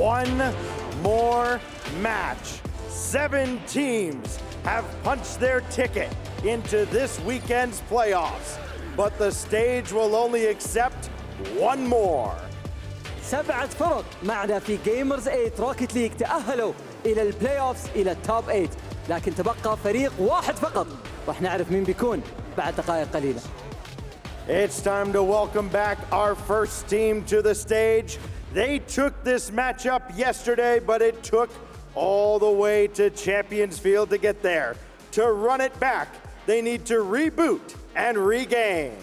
one more match. 7 teams have punched their ticket into this weekend's playoffs, but the stage will only accept one more. 7 فرق معنا في جيمرز 8 روكيت ليج تأهلوا إلى البلاي أوفز إلى التوب 8، لكن تبقى فريق واحد فقط راح نعرف مين بيكون بعد دقائق قليلة. It's time to welcome back our first team to the stage. They took this matchup yesterday, but it took all the way to Champions Field to get there. To run it back, they need to reboot and regain.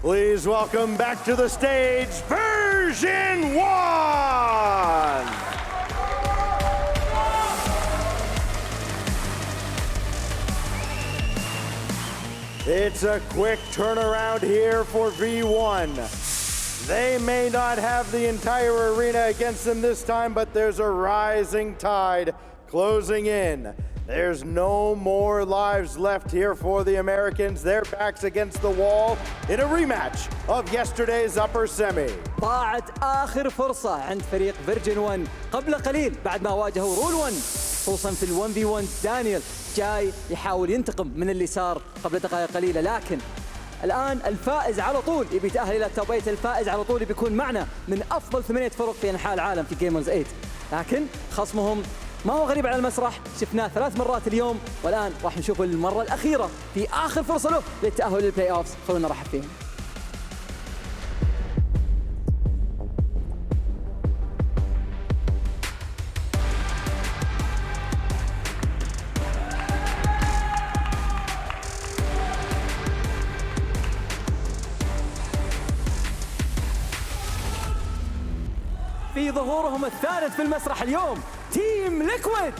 Please welcome back to the stage, Version1! It's a quick turnaround here for V1. They may not have the entire arena against them this time, but there's a rising tide closing in. There's no more lives left here for the Americans. Their backs against the wall in a rematch of yesterday's upper semi. ضاعت آخر فرصة عند فريق فيرجن 1 قبل قليل بعد ما واجهوا رول 1، خصوصا في ال 1v1 دانيال جاي يحاول ينتقم من اللي صار قبل دقائق قليلة، لكن الآن الفائز على طول يبي يتأهل إلى التوب 8. الفائز على طول بيكون معنا من أفضل 8 فرق في أنحاء العالم في جيمرز 8، لكن خصمهم ما هو غريب على المسرح، شفناه 3 مرات اليوم، والآن راح نشوفه المرة الأخيرة في آخر فرصة له للتأهل للبلاي أوفز. خلونا نرحب فيهم. في ظهورهم الثالث في المسرح اليوم تيم ليكويد.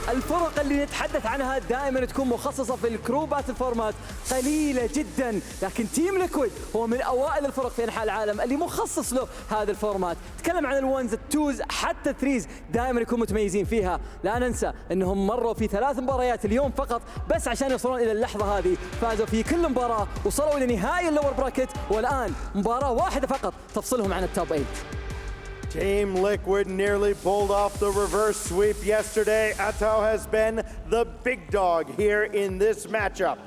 الفرق اللي نتحدث عنها دائما تكون مخصصة في الكرو باتل فورمات قليلة جدا، لكن تيم ليكويد هو من أوائل الفرق في أنحاء العالم اللي مخصص له هذا الفورمات. تكلم عن الونز التوز حتى الثريز دائما يكونوا متميزين فيها. لا ننسى أنهم مروا في 3 مباريات اليوم فقط بس عشان يوصلون إلى اللحظة هذه، فازوا في كل مباراة وصلوا إلى نهائي اللور براكت، والآن مباراة واحدة فقط تفصلهم عن التوب 8. Team Liquid nearly pulled off the reverse sweep yesterday. Atto has been the big dog here in this matchup.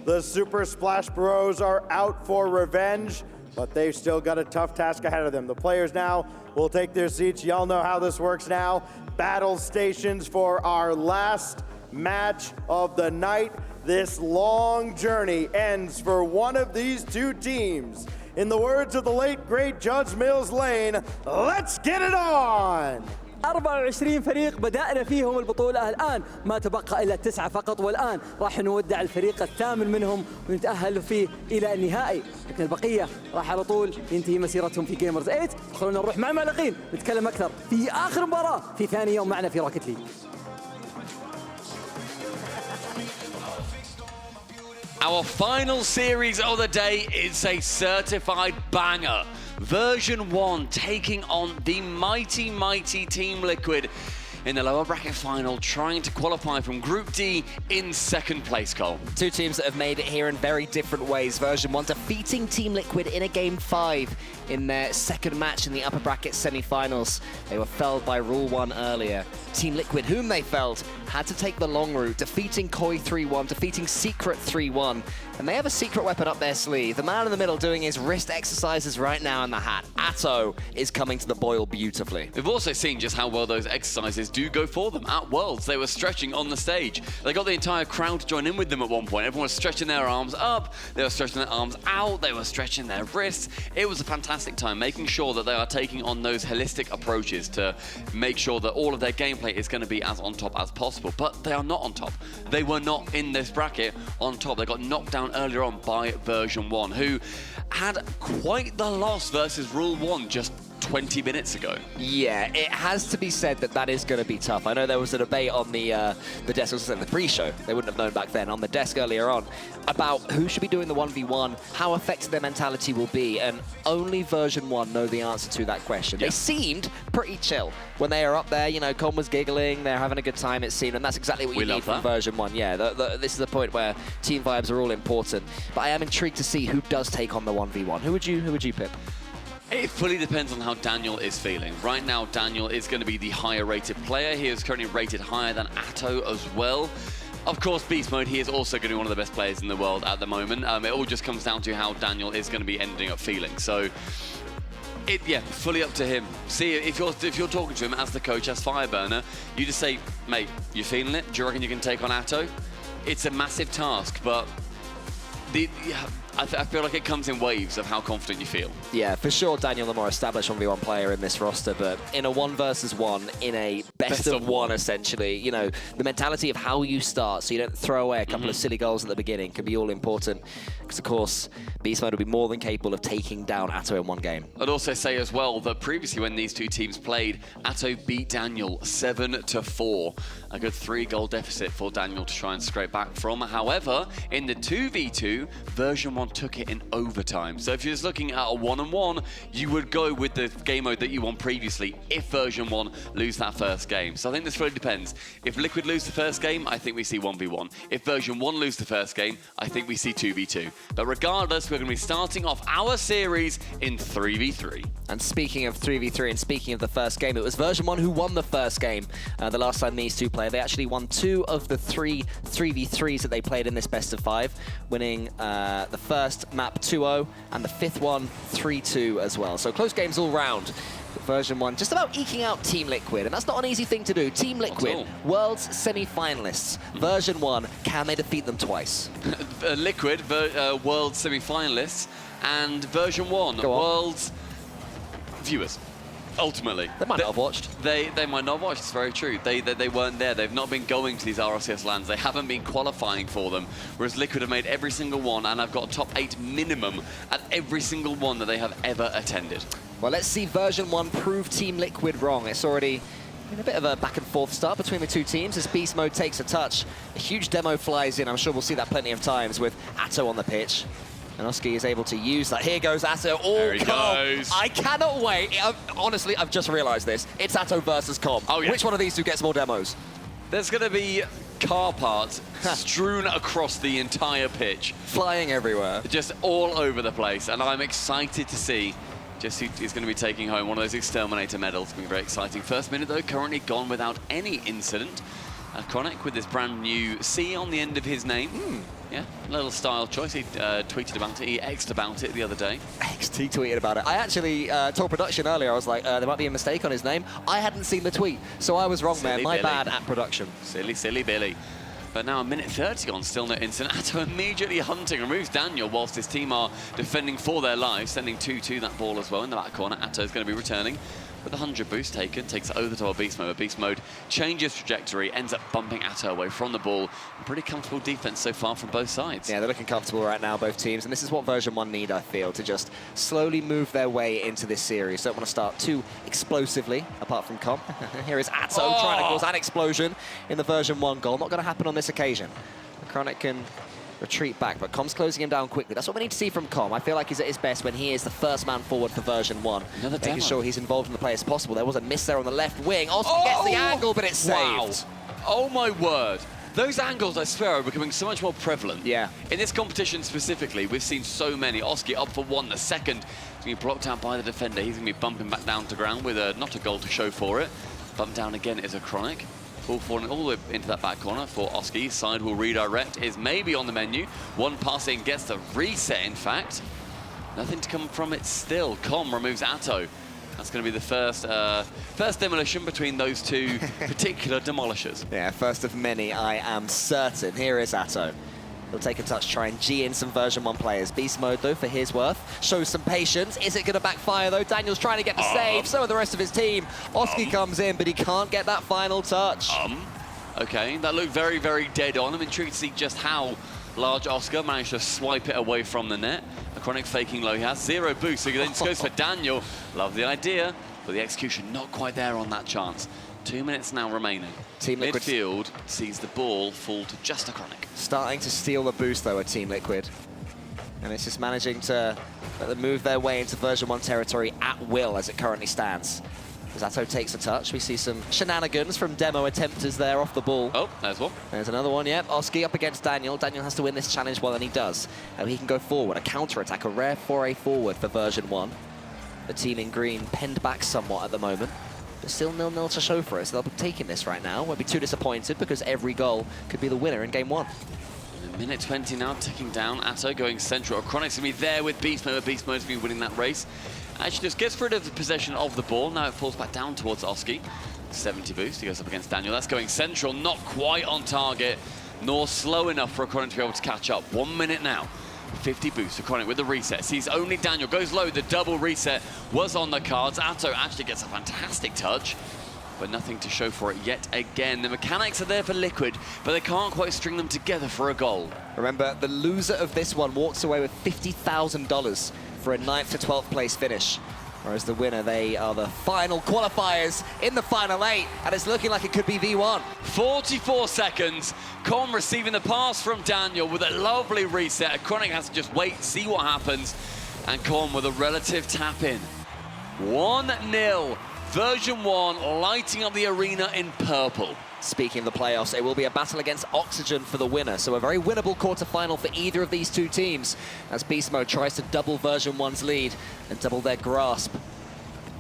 The Super Splash Bros are out for revenge, but they've still got a tough task ahead of them. The players now will take their seats. Y'all know how this works now. Battle stations for our last match of the night. This long journey ends for one of these 2 teams. In the words of the late great Judge Mills Lane, let's get it on! 24 فريق بدأنا فيهم البطولة، الآن ما تبقى إلا 9 فقط، والآن راح نودع الفريق الثامن منهم ونتأهل فيه إلى النهائي، لكن البقية راح على طول ينتهي مسيرتهم في جيمرز 8. خلونا نروح مع المعلقين نتكلم أكثر في آخر مباراة في ثاني يوم معنا في روكيت ليج. Our final series of the day is a certified banger. Version1 taking on the mighty Team Liquid in the lower bracket final, trying to qualify from Group D in 2nd place, Cole. 2 teams that have made it here in very different ways. Version1 defeating Team Liquid in a Game 5 in their 2nd match in the upper bracket semi-finals. They were felled by Rule 1 earlier. Team Liquid, whom they felled, had to take the long route, defeating Koi 3-1, defeating Secret 3-1. And they have a secret weapon up their sleeve. The man in the middle doing his wrist exercises right now in the hat. Atto is coming to the boil beautifully. We've also seen just how well those exercises do go for them. At Worlds, they were stretching on the stage. They got the entire crowd to join in with them at one point. Everyone was stretching their arms up, they were stretching their arms out, they were stretching their wrists. It was a fantastic time, making sure that they are taking on those holistic approaches to make sure that all of their gameplay is going to be as on top as possible. But they are not on top. They were not in this bracket on top. They got knocked down earlier on by Version1, who had quite the loss versus Rule 1 just 20 minutes ago. Yeah, it has to be said that that is going to be tough. I know there was a debate on the desk, the pre-show, they wouldn't have known back then, on the desk earlier on, about who should be doing the 1v1, how effective their mentality will be, and only Version 1 know the answer to that question. Yeah. They seemed pretty chill when they were up there. You know, Con was giggling, they're having a good time, it seemed, and that's exactly what you need from Version 1. Yeah, this is the point where team vibes are all important. But I am intrigued to see who does take on the 1v1. Who would you pick? It fully depends on how Daniel is feeling. Right now, Daniel is going to be the higher rated player. He is currently rated higher than Atto as well. Of course, Beast Mode, he is also going to be one of the best players in the world at the moment. It all just comes down to how Daniel is going to be ending up feeling. So, yeah, fully up to him. See, if you're talking to him as the coach, as Fireburner, you just say, mate, you feeling it? Do you reckon you can take on Atto? It's a massive task, but I feel like it comes in waves of how confident you feel. Yeah, for sure, Daniel, the more established 1v1 player in this roster, but in a 1 versus 1, in a best of one, essentially, you know, the mentality of how you start, so you don't throw away a couple of silly goals at the beginning, can be all important. Because, of course, Beast Mode will be more than capable of taking down Atto in one game. I'd also say as well that previously when these two teams played, Atto beat Daniel 7-4. A good 3-goal deficit for Daniel to try and scrape back from. However, in the 2v2, Version 1 took it in overtime. So if you're just looking at a 1-on-1, you would go with the game mode that you won previously if Version 1 lose that first game. So I think this really depends. If Liquid lose the first game, I think we see 1v1. If Version 1 lose the first game, I think we see 2v2. But regardless, we're going to be starting off our series in 3v3. And speaking of 3v3 and speaking of the first game, it was Version 1 who won the first game. The last time these two played, they actually won 2 of the 3 3v3s that they played in this best of 5, winning the first map 2-0 and the 5th one 3-2 as well. So close games all round. Version 1 just about eking out Team Liquid, and that's not an easy thing to do. Team Liquid, Worlds semi-finalists. Version 1, can they defeat them twice? Liquid, Worlds semi-finalists, and Version 1, Worlds viewers. Ultimately. They might not have watched. They might not have watched, it's very true. They weren't there. They've not been going to these RLCS lands. They haven't been qualifying for them, whereas Liquid have made every single one and have got top 8 minimum at every single one that they have ever attended. Well, let's see Version 1 prove Team Liquid wrong. It's already been a bit of a back and forth start between the two teams as Beast Mode takes a touch. A huge demo flies in. I'm sure we'll see that plenty of times with Atto on the pitch. And Oski is able to use that. Here goes Atto. Oh, there he goes. I cannot wait. Honestly, I've just realized this. It's Atto versus Com. Oh, yeah. Which one of these two gets more demos? There's going to be car parts strewn across the entire pitch. Flying everywhere. Just all over the place. And I'm excited to see just who is going to be taking home one of those Exterminator medals. It's going to be very exciting. First minute, though, currently gone without any incident. Chronic with this brand new C on the end of his name. Yeah, a little style choice. He tweeted about it. He X'd about it the other day. He tweeted about it. I actually told production earlier, I was like, there might be a mistake on his name. I hadn't seen the tweet, so I was wrong, man. My bad at production. Silly Billy. But now a minute 30 gone, still no incident. Atto immediately hunting, removes Daniel whilst his team are defending for their lives, sending 2-2 that ball as well in the back corner. Atto is going to be returning. With 100 boost taken, takes it over the top of Beast Mode. Beast Mode changes trajectory, ends up bumping Atto away from the ball. Pretty comfortable defense so far from both sides. Yeah, they're looking comfortable right now, both teams, and this is what Version 1 need, I feel, to just slowly move their way into this series. Don't want to start too explosively, apart from Com. Here is Atto trying to cause an explosion in the Version 1 goal. Not going to happen on this occasion. Chronic can retreat back, but Com's closing him down quickly. That's what we need to see from Com. I feel like he's at his best when he is the first man forward for Version 1. Making sure he's involved in the play as possible. There was a miss there on the left wing. Oski gets the angle, but it's saved. Oh my word. Those angles, I swear, are becoming so much more prevalent. Yeah. In this competition specifically, we've seen so many. Oski up for one, the second. He's going to be blocked out by the defender. He's going to be bumping back down to ground with not a goal to show for it. Bump down again is a Chronic. Ball falling all the way into that back corner for Oski. Side will redirect, is maybe on the menu. One pass in, gets the reset, in fact. Nothing to come from it still. Com removes Atto. That's going to be the first demolition between those two particular demolishers. Yeah, first of many, I am certain. Here is Atto. He'll take a touch, try and G in some Version 1 players. Beast Mode, though, for his worth, shows some patience. Is it going to backfire, though? Daniel's trying to get the save, so are the rest of his team. Oski comes in, but he can't get that final touch. Okay, that looked very, very dead on. I'm intrigued to see just how Large Oscar managed to swipe it away from the net. Acronic faking low. He has 0 boost, so he then goes for Daniel. Love the idea, but the execution not quite there on that chance. 2 minutes now remaining. Team Liquid Midfield sees the ball fall to just Acronic. Starting to steal the boost, though, at Team Liquid. And it's just managing to let them move their way into version 1 territory at will as it currently stands. As Atto takes a touch, we see some shenanigans from demo attempters there off the ball. Oh, there's one. There's another one, yep. Oski up against Daniel. Daniel has to win this challenge well, and he does. And he can go forward. A counter-attack, a rare foray forward for version 1. The team in green penned back somewhat at the moment. But still 0-0 to show for us. They'll be taking this right now. Won't be too disappointed because every goal could be the winner in game 1. Minute 20 now, ticking down. Atto going central. Acronic's going to be there with Beast Mode. Beast Mode's been winning that race. Actually just gets rid of the possession of the ball. Now it falls back down towards Oski. 70 boost. He goes up against Daniel. That's going central. Not quite on target, nor slow enough for Acronic to be able to catch up. 1 minute now. 50 boost. Acronic with the reset. Sees only Daniel. Goes low. The double reset was on the cards. Atto actually gets a fantastic touch, but nothing to show for it yet again. The mechanics are there for Liquid, but they can't quite string them together for a goal. Remember, the loser of this one walks away with $50,000 for a 9th to 12th place finish. Whereas the winner, they are the final qualifiers in the final 8, and it's looking like it could be V1. 44 seconds. Con receiving the pass from Daniel with a lovely reset. Acronic has to just wait, see what happens, and Con with a relative tap-in. 1-0. Version 1 lighting up the arena in purple. Speaking of the playoffs, it will be a battle against Oxygen for the winner, so a very winnable quarterfinal for either of these two teams as Beast Mode tries to double Version 1's lead and double their grasp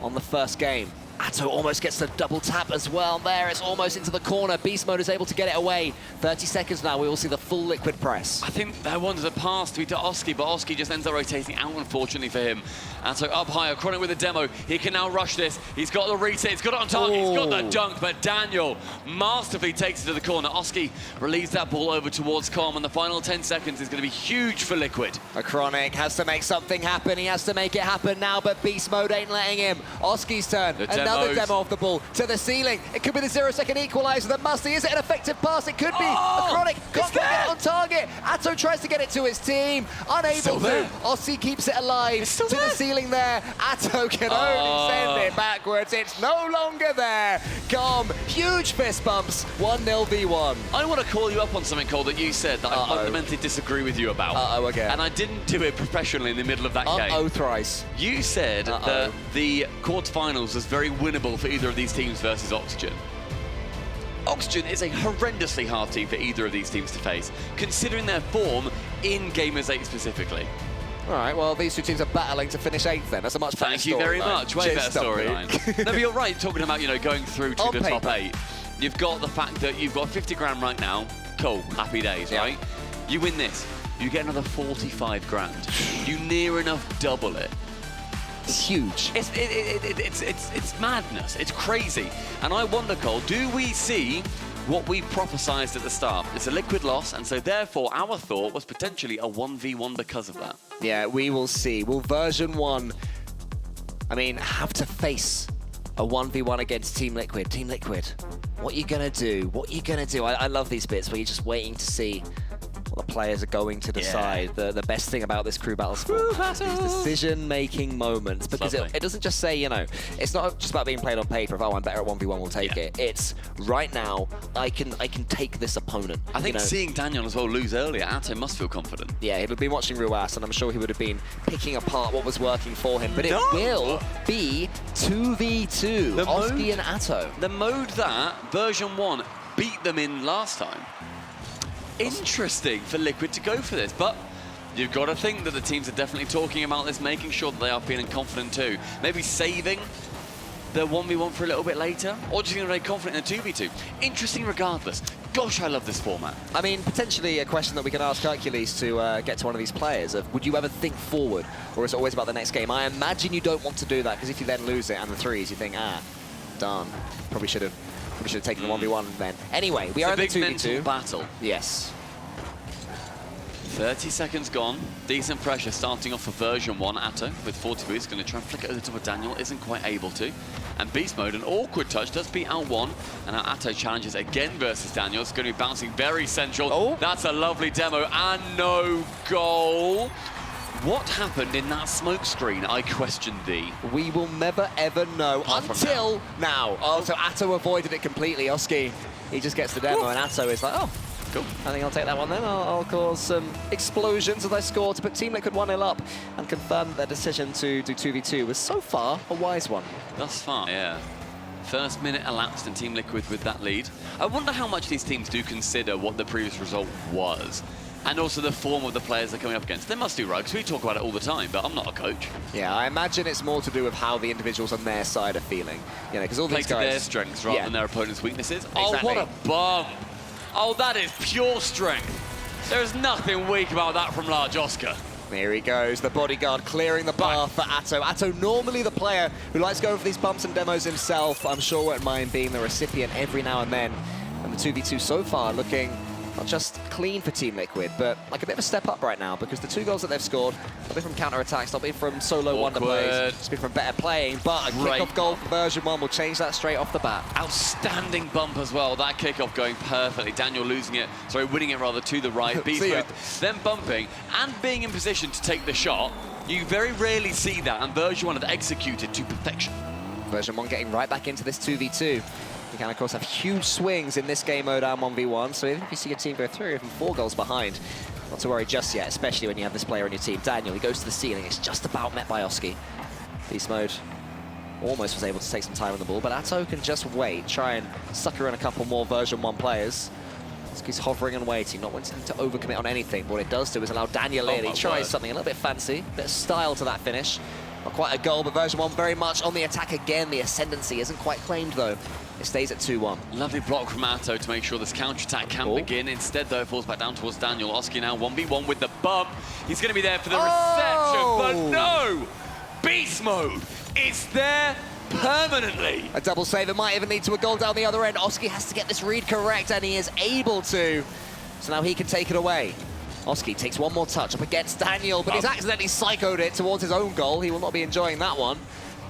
on the first game. Atto almost gets the double tap as well there. It's almost into the corner. Beast Mode is able to get it away. 30 seconds now, we will see the full Liquid press. I think that wanted a pass to be to Oski, but Oski just ends up rotating out, unfortunately for him. Atto up higher, Acronic with a demo. He can now rush this. He's got the reset, he's got it on target, He's got the dunk, but Daniel masterfully takes it to the corner. Oski relieves that ball over towards Com, and the final 10 seconds is going to be huge for Liquid. Acronic has to make something happen. He has to make it happen now, but Beast Mode ain't letting him. Oski's turn. Another demo off the ball to the ceiling. It could be the 0-second equalizer. The musty. Is it an effective pass? It could be. Acronic can't get it on target. Atto tries to get it to his team. Unable to. Oski keeps it alive to the ceiling there. Atto can only send it backwards. It's no longer there. Com, huge fist bumps. 1-0 V1. I want to call you up on something, Cole, that you said that I fundamentally disagree with you about. Again. And I didn't do it professionally in the middle of that game. Thrice. You said that the quarterfinals was very winnable for either of these teams versus Oxygen. Oxygen is a horrendously hard team for either of these teams to face, considering their form in Gamers8 specifically. All right, well, these two teams are battling to finish 8th then. That's a much better Thank you very much. Way better storyline. No, but you're right, talking about, going through to the top 8. You've got the fact that you've got 50 grand right now. Cool, happy days, right? You win this, you get another 45 grand. You near enough double it. It's huge. It's madness. It's crazy. And I wonder, Cole, do we see what we prophesized at the start? It's a Liquid loss, and so therefore our thought was potentially a 1v1 because of that. Yeah, we will see. Will Version 1, have to face a 1v1 against Team Liquid? Team Liquid, what are you going to do? What are you going to do? I love these bits where you're just waiting to see what the players are going to decide. The best thing about this crew battles is these decision-making moments, because it doesn't just say, it's not just about being played on paper of, I'm better at 1v1, we'll take it. It's right now, I can take this opponent. I think seeing Daniel as well lose earlier, Atto must feel confident. Yeah, he would have been watching Ruas, and I'm sure he would have been picking apart what was working for him, but it will be 2v2, Oski and Atto. The mode that Version 1 beat them in last time. Interesting for Liquid to go for this, but you've got to think that the teams are definitely talking about this, making sure that they are feeling confident too. Maybe saving the 1v1 for a little bit later, or just being very confident in the 2v2. Interesting regardless. Gosh, I love this format. Potentially a question that we can ask Hercules to get to one of these players of, would you ever think forward, or is it always about the next game? I imagine you don't want to do that, because if you then lose it and the threes, you think, darn, probably should have taken the 1v1 then. Anyway, we are in the 2v2 mental battle. Yes. 30 seconds gone. Decent pressure starting off for version 1. Atto with 40 boots, going to try and flick it over the top of Daniel, isn't quite able to. And Beast Mode, an awkward touch, does beat out 1. And now Atto challenges again versus Daniel. It's going to be bouncing very central. Oh. That's a lovely demo and no goal. What happened in that smoke screen, I question thee. We will never, ever know until now. Oh, so Atto avoided it completely. Oski, he just gets the demo, and Atto is like, oh, cool. I think I'll take that one then. I'll cause some explosions as I score to put Team Liquid 1-0 up and confirm that their decision to do 2v2 was so far a wise one. Thus far, yeah. First minute elapsed in Team Liquid with that lead. I wonder how much these teams do consider what the previous result was. And also the form of the players they're coming up against. They must do right, because we talk about it all the time, but I'm not a coach. Yeah, I imagine it's more to do with how the individuals on their side are feeling. You know, because all Play these to guys... their strengths rather than their opponent's weaknesses. Exactly. Oh, what a bum. Oh, that is pure strength. There's nothing weak about that from Large Oscar. Here he goes, the bodyguard clearing the path for Atto. Atto, normally the player who likes going for these bumps and demos himself, I'm sure won't mind being the recipient every now and then. And the 2v2 so far looking not just clean for Team Liquid, but like a bit of a step up right now, because the 2 goals that they've scored, not been from counter-attacks, not been from solo wonder plays, it's been from better playing, but a kickoff goal for version 1 will change that straight off the bat. Outstanding bump as well, that kickoff going perfectly. Daniel losing it, sorry, winning it rather to the right. Beast Mode, then bumping and being in position to take the shot. You very rarely see that, and version 1 have executed to perfection. Version 1 getting right back into this 2v2. You can, of course, have huge swings in this game mode and 1v1, so even if you see your team go 3 or even 4 goals behind, not to worry just yet, especially when you have this player on your team. Daniel, he goes to the ceiling, it's just about met by Oski. Beast Mode almost was able to take some time on the ball, but Atto can just wait, try and sucker in a couple more version 1 players. Oski's hovering and waiting, not wanting to overcommit on anything, but what it does do is allow Daniel in. He tries something a little bit fancy, a bit of style to that finish. Not quite a goal, but version 1 very much on the attack again. The ascendancy isn't quite claimed, though. It stays at 2-1. Lovely block from Atto to make sure this counter-attack can begin. Instead, though, it falls back down towards Daniel. Oski now 1v1 with the bump. He's going to be there for the reception, but no! Beast Mode! It's there permanently. A double save. It might even lead to a goal down the other end. Oski has to get this read correct, and he is able to. So now he can take it away. Oski takes one more touch up against Daniel, but he's accidentally psychoed it towards his own goal. He will not be enjoying that one.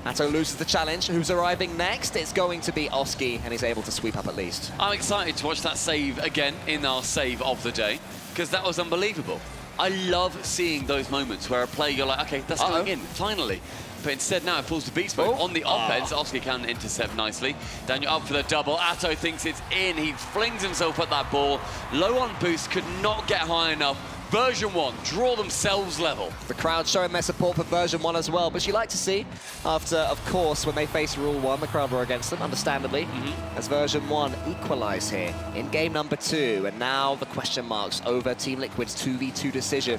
Atto loses the challenge. Who's arriving next? It's going to be Oski, and he's able to sweep up at least. I'm excited to watch that save again in our save of the day, because that was unbelievable. I love seeing those moments where a player, you're like, okay, that's going in, finally. But instead now it falls to Beast Mode on the offense. Oski can intercept nicely. Daniel up for the double. Atto thinks it's in. He flings himself at that ball. Low on boost, could not get high enough. Version 1 draw themselves level. The crowd showing their support for version 1 as well, but you like to see after, of course, when they face Rule 1, the crowd were against them, understandably, as version 1 equalise here in game number 2. And now the question marks over Team Liquid's 2v2 decision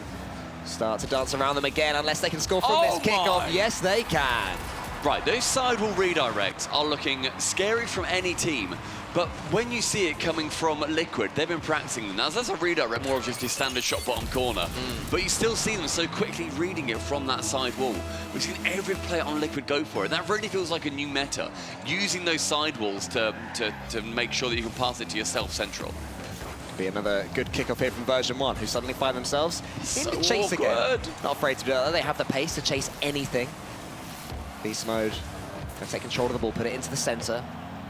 start to dance around them again, unless they can score from this kickoff. Yes, they can. Right, those sidewall redirects are looking scary from any team, but when you see it coming from Liquid, they've been practicing them. Now, that's a redirect, more of just your standard shot bottom corner, but you still see them so quickly reading it from that side wall. We've seen every player on Liquid go for it. That really feels like a new meta, using those sidewalls to make sure that you can pass it to yourself central. Be another good kickoff here from version 1, who suddenly find themselves in the chase again. Not afraid to do that. They have the pace to chase anything. Beast Mode going to take control of the ball, put it into the center.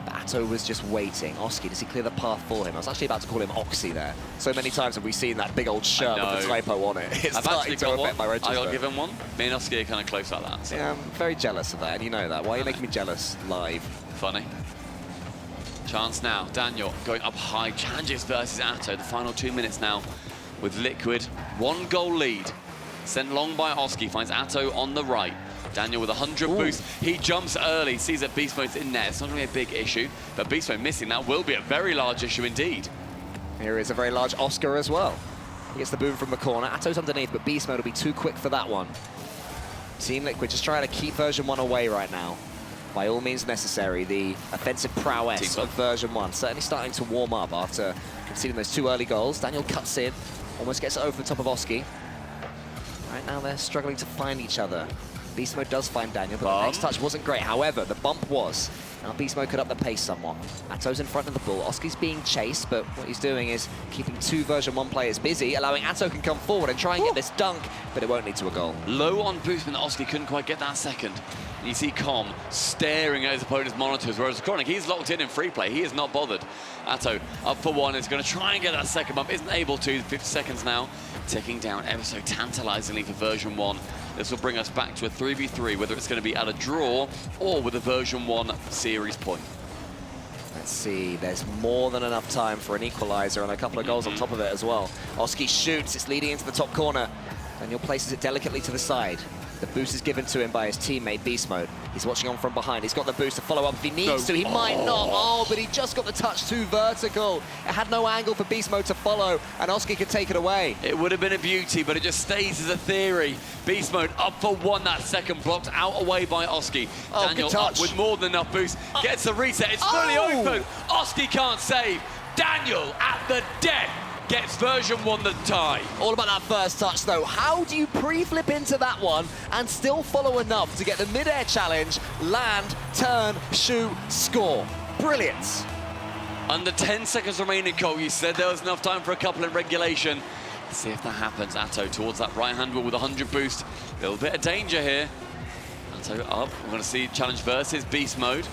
But Atto was just waiting. Oski, does he clear the path for him? I was actually about to call him Oxy there. So many times have we seen that big old shirt with the typo on it. It's starting to affect my register. I got to give him one. Me and Oski are kind of close like that. So. Yeah, I'm very jealous of that, and you know that. Why are you making me jealous live? Funny. Chance now. Daniel going up high. Challenges versus Atto. The final 2 minutes now with Liquid. 1 goal lead. Sent long by Oski. Finds Atto on the right. Daniel with 100 boost. He jumps early. Sees that Beast Mode's in there. It's not really a big issue. But Beast Mode missing. That will be a very large issue indeed. Here is a very large Oscar as well. He gets the boom from the corner. Atto's underneath, but Beast Mode will be too quick for that one. Team Liquid just trying to keep version 1 away right now. By all means necessary, the offensive prowess of version 1 certainly starting to warm up after conceding those 2 early goals. Daniel cuts in, almost gets it over the top of Oski. Right now they're struggling to find each other. Beast Mode does find Daniel, but the next touch wasn't great. However, the bump was. Now Beast Mode could up the pace somewhat. Atto's in front of the ball. Oski's being chased, but what he's doing is keeping two version 1 players busy, allowing Atto can come forward and try and get this dunk, but it won't lead to a goal. Low on boost, but Oski couldn't quite get that second. You see Com staring at his opponent's monitors, whereas Chronic, he's locked in free play. He is not bothered. Atto up for one, is going to try and get that second bump. Isn't able to. 50 seconds now, ticking down ever so tantalizingly for version 1. This will bring us back to a 3v3, whether it's going to be at a draw or with a version 1 series point. Let's see, there's more than enough time for an equalizer and a couple of goals on top of it as well. Oski shoots, it's leading into the top corner. Daniel places it delicately to the side. The boost is given to him by his teammate, Beast Mode. He's watching on from behind. He's got the boost to follow up if he needs to. He might not. Oh, but he just got the touch too vertical. It had no angle for Beast Mode to follow, and Oski could take it away. It would have been a beauty, but it just stays as a theory. Beast Mode up for one. That second blocked out away by Oski. Oh, Daniel up with more than enough boost. Gets the reset. It's fully open. Oski can't save. Daniel at the death. Gets version 1 the tie. All about that first touch, though. How do you pre-flip into that one and still follow enough to get the mid-air challenge, land, turn, shoot, score? Brilliant. Under 10 seconds remaining, Cole. You said there was enough time for a couple in regulation. Let's see if that happens. Atto towards that right-hand wall with 100 boost. A little bit of danger here. Atto up. We're going to see challenge versus Beast Mode.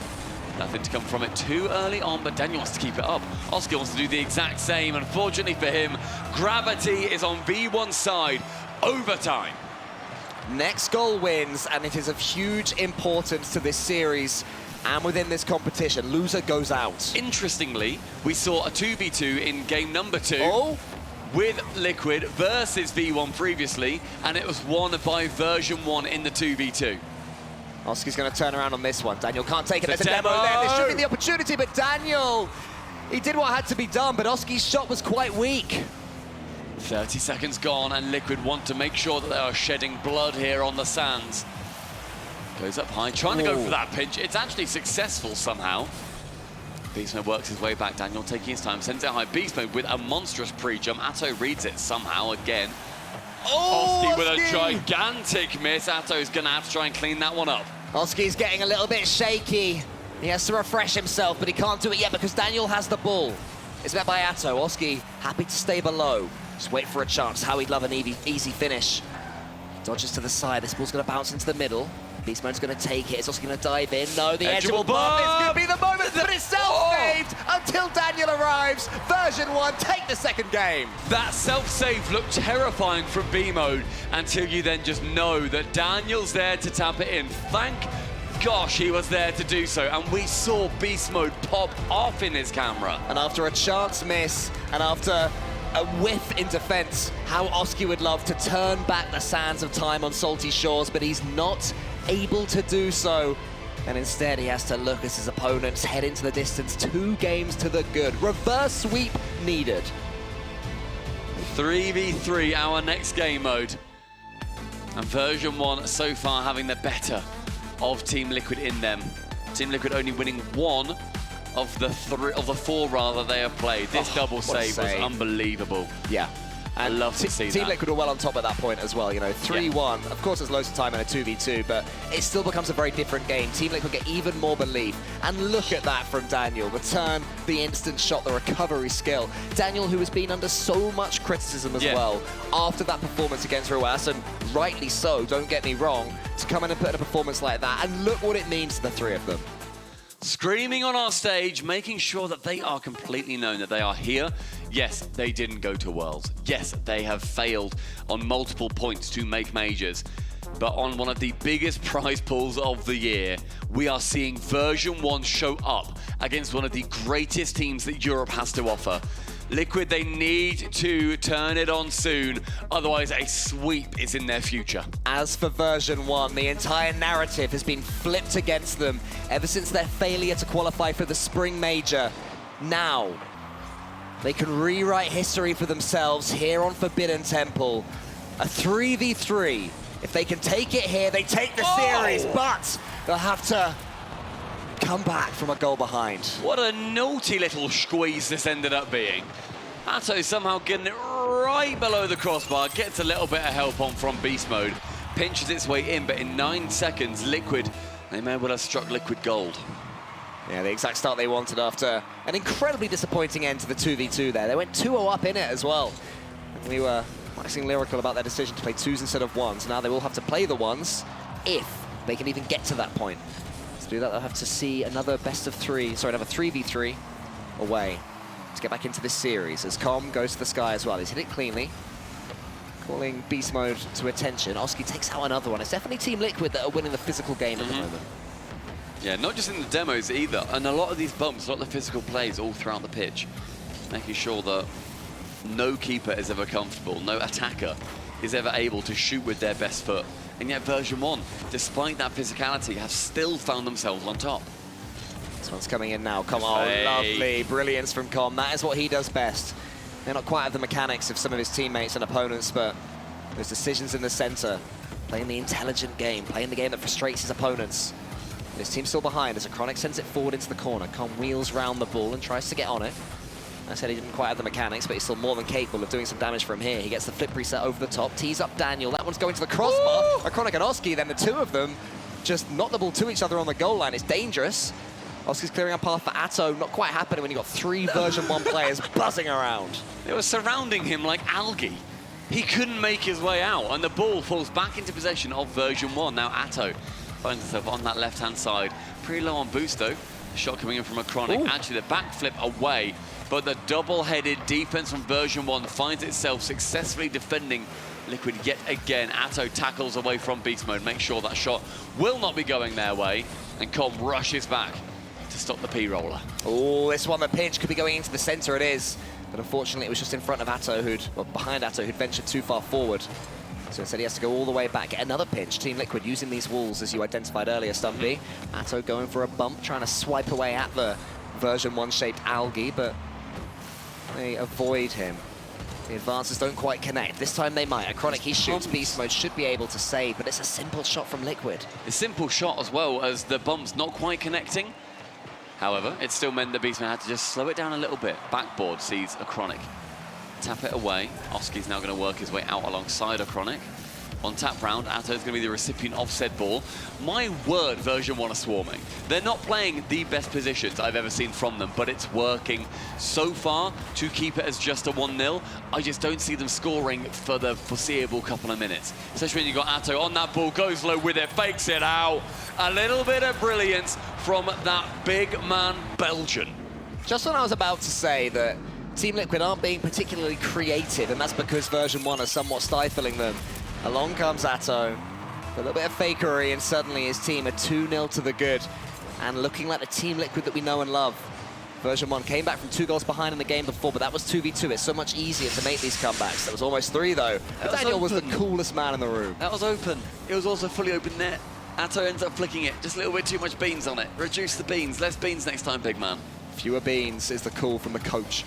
Nothing to come from it too early on, but Daniel wants to keep it up. Oski wants to do the exact same. Unfortunately for him, gravity is on V1's side. Overtime. Next goal wins, and it is of huge importance to this series and within this competition. Loser goes out. Interestingly, we saw a 2v2 in game number 2 with Liquid versus V1 previously, and it was won by version 1 in the 2v2. Oski's going to turn around on this one. Daniel can't take it. There's a demo there. This should be the opportunity, but Daniel, he did what had to be done, but Oski's shot was quite weak. 30 seconds gone, and Liquid want to make sure that they are shedding blood here on the sands. Goes up high, trying to go for that pinch. It's actually successful somehow. Beast Mode works his way back. Daniel taking his time, sends it high. Beast Mode with a monstrous pre-jump. Atto reads it somehow again. Oski with a gigantic miss. Atto's going to have to try and clean that one up. Oski's getting a little bit shaky. He has to refresh himself, but he can't do it yet because Daniel has the ball. It's met by Atto. Oski happy to stay below. Just wait for a chance. How he'd love an easy finish. Dodges to the side. This ball's going to bounce into the middle. Beast Mode's going to take it. Is Oski going to dive in? No, the edge will bump. It's going to be the moment, but it's self-saved until Daniel arrives. Version 1, take the second game. That self-save looked terrifying from B-Mode until you then just know that Daniel's there to tap it in. Thank gosh he was there to do so, and we saw Beast Mode pop off in his camera. And after a chance miss, and after a whiff in defense, how Oski would love to turn back the sands of time on salty shores, but he's not able to do so. And instead he has to look as his opponents head into the distance. 2 games to the good. Reverse sweep needed. 3v3, our next game mode. And version 1 so far having the better of Team Liquid in them. Team Liquid only winning 1 of the 4 rather they have played. This double save was unbelievable. Yeah. I love to see that. Team Liquid were well on top at that point as well, you know, 3-1. Of course, there's loads of time in a 2v2, but it still becomes a very different game. Team Liquid get even more belief. And look at that from Daniel. The turn, the instant shot, the recovery skill. Daniel, who has been under so much criticism as well after that performance against Ruas, and rightly so, don't get me wrong, to come in and put in a performance like that. And look what it means to the 3 of them. Screaming on our stage, making sure that they are completely known that they are here. Yes, they didn't go to Worlds. Yes, they have failed on multiple points to make majors. But on one of the biggest prize pools of the year, we are seeing version 1 show up against one of the greatest teams that Europe has to offer. Liquid, they need to turn it on soon, otherwise a sweep is in their future. As for version 1, the entire narrative has been flipped against them ever since their failure to qualify for the Spring Major. Now, they can rewrite history for themselves here on Forbidden Temple. A 3v3. If they can take it here, they take the series, but they'll have to come back from a goal behind. What a naughty little squeeze this ended up being. Atto somehow getting it right below the crossbar, gets a little bit of help on from Beast Mode. pinches its way in, but in 9 seconds, Liquid, they may well have struck Liquid gold. Yeah, the exact start they wanted after an incredibly disappointing end to the 2v2 there. They went 2-0 up in it as well. And we were waxing lyrical about their decision to play 2s instead of 1s. Now they will have to play the 1s if they can even get to that point. To do that, they'll have to see another best of 3, sorry, another 3v3 away to get back into this series as Com goes to the sky as well. He's hit it cleanly, calling Beast Mode to attention. Oski takes out another one. It's definitely Team Liquid that are winning the physical game at the moment. Yeah, not just in the demos either, and a lot of these bumps, a lot of the physical plays all throughout the pitch, making sure that no keeper is ever comfortable, no attacker is ever able to shoot with their best foot. And yet Version1, despite that physicality, have still found themselves on top. This one's coming in now. Come on, lovely brilliance from Com. That is what he does best. They're not quite at the mechanics of some of his teammates and opponents, but those decisions in the center, playing the intelligent game, playing the game that frustrates his opponents. His team's still behind as Acronic sends it forward into the corner. Com wheels round the ball and tries to get on it. I said he didn't quite have the mechanics, but he's still more than capable of doing some damage from here. He gets the flip reset over the top, tees up Daniel. That one's going to the crossbar. Acronic and Oski, then the two of them just knock the ball to each other on the goal line. It's dangerous. Oski's clearing a path for Atto. Not quite happening when you've got 3 Version1 players buzzing around. They were surrounding him like algae. He couldn't make his way out, and the ball falls back into possession of Version1. Now Atto finds himself on that left-hand side. Pretty low on boost, though. The shot coming in from Acronic. Actually, the backflip away, but the double-headed defense from Version1 finds itself successfully defending Liquid yet again. Atto tackles away from Beast Mode, make sure that shot will not be going their way, and Com rushes back to stop the P-roller. Oh, this one, the pinch could be going into the center, it is. But unfortunately, it was just in front of Atto, behind Atto, who'd ventured too far forward. So instead, he has to go all the way back, get another pinch. Team Liquid using these walls, as you identified earlier, Stumpy. Atto going for a bump, trying to swipe away at the Version1-shaped algae, but they avoid him. The advances don't quite connect. This time they might. Acronic, he shoots. Beast Mode should be able to save, but it's a simple shot from Liquid. A simple shot as well, as the bumps not quite connecting. However, it still meant that Beast Mode had to just slow it down a little bit. Backboard sees Acronic tap it away. Oski's now going to work his way out alongside Acronic. On tap round, Atto is going to be the recipient of said ball. My word, Version1 are swarming. They're not playing the best positions I've ever seen from them, but it's working so far to keep it as just a 1-0. I just don't see them scoring for the foreseeable couple of minutes. Especially when you've got Atto on that ball, goes low with it, fakes it out. A little bit of brilliance from that big man Belgian. Just when I was about to say that Team Liquid aren't being particularly creative, and that's because Version1 are somewhat stifling them. Along comes Atto, a little bit of fakery, and suddenly his team are 2-0 to the good, and looking like the Team Liquid that we know and love. Version1 came back from 2 goals behind in the game before, but that was 2v2. It's so much easier to make these comebacks. That was almost 3, though. But Daniel was the coolest man in the room. That was open. It was also fully open net. Atto ends up flicking it. Just a little bit too much beans on it. Reduce the beans. Less beans next time, big man. Fewer beans is the call from the coach.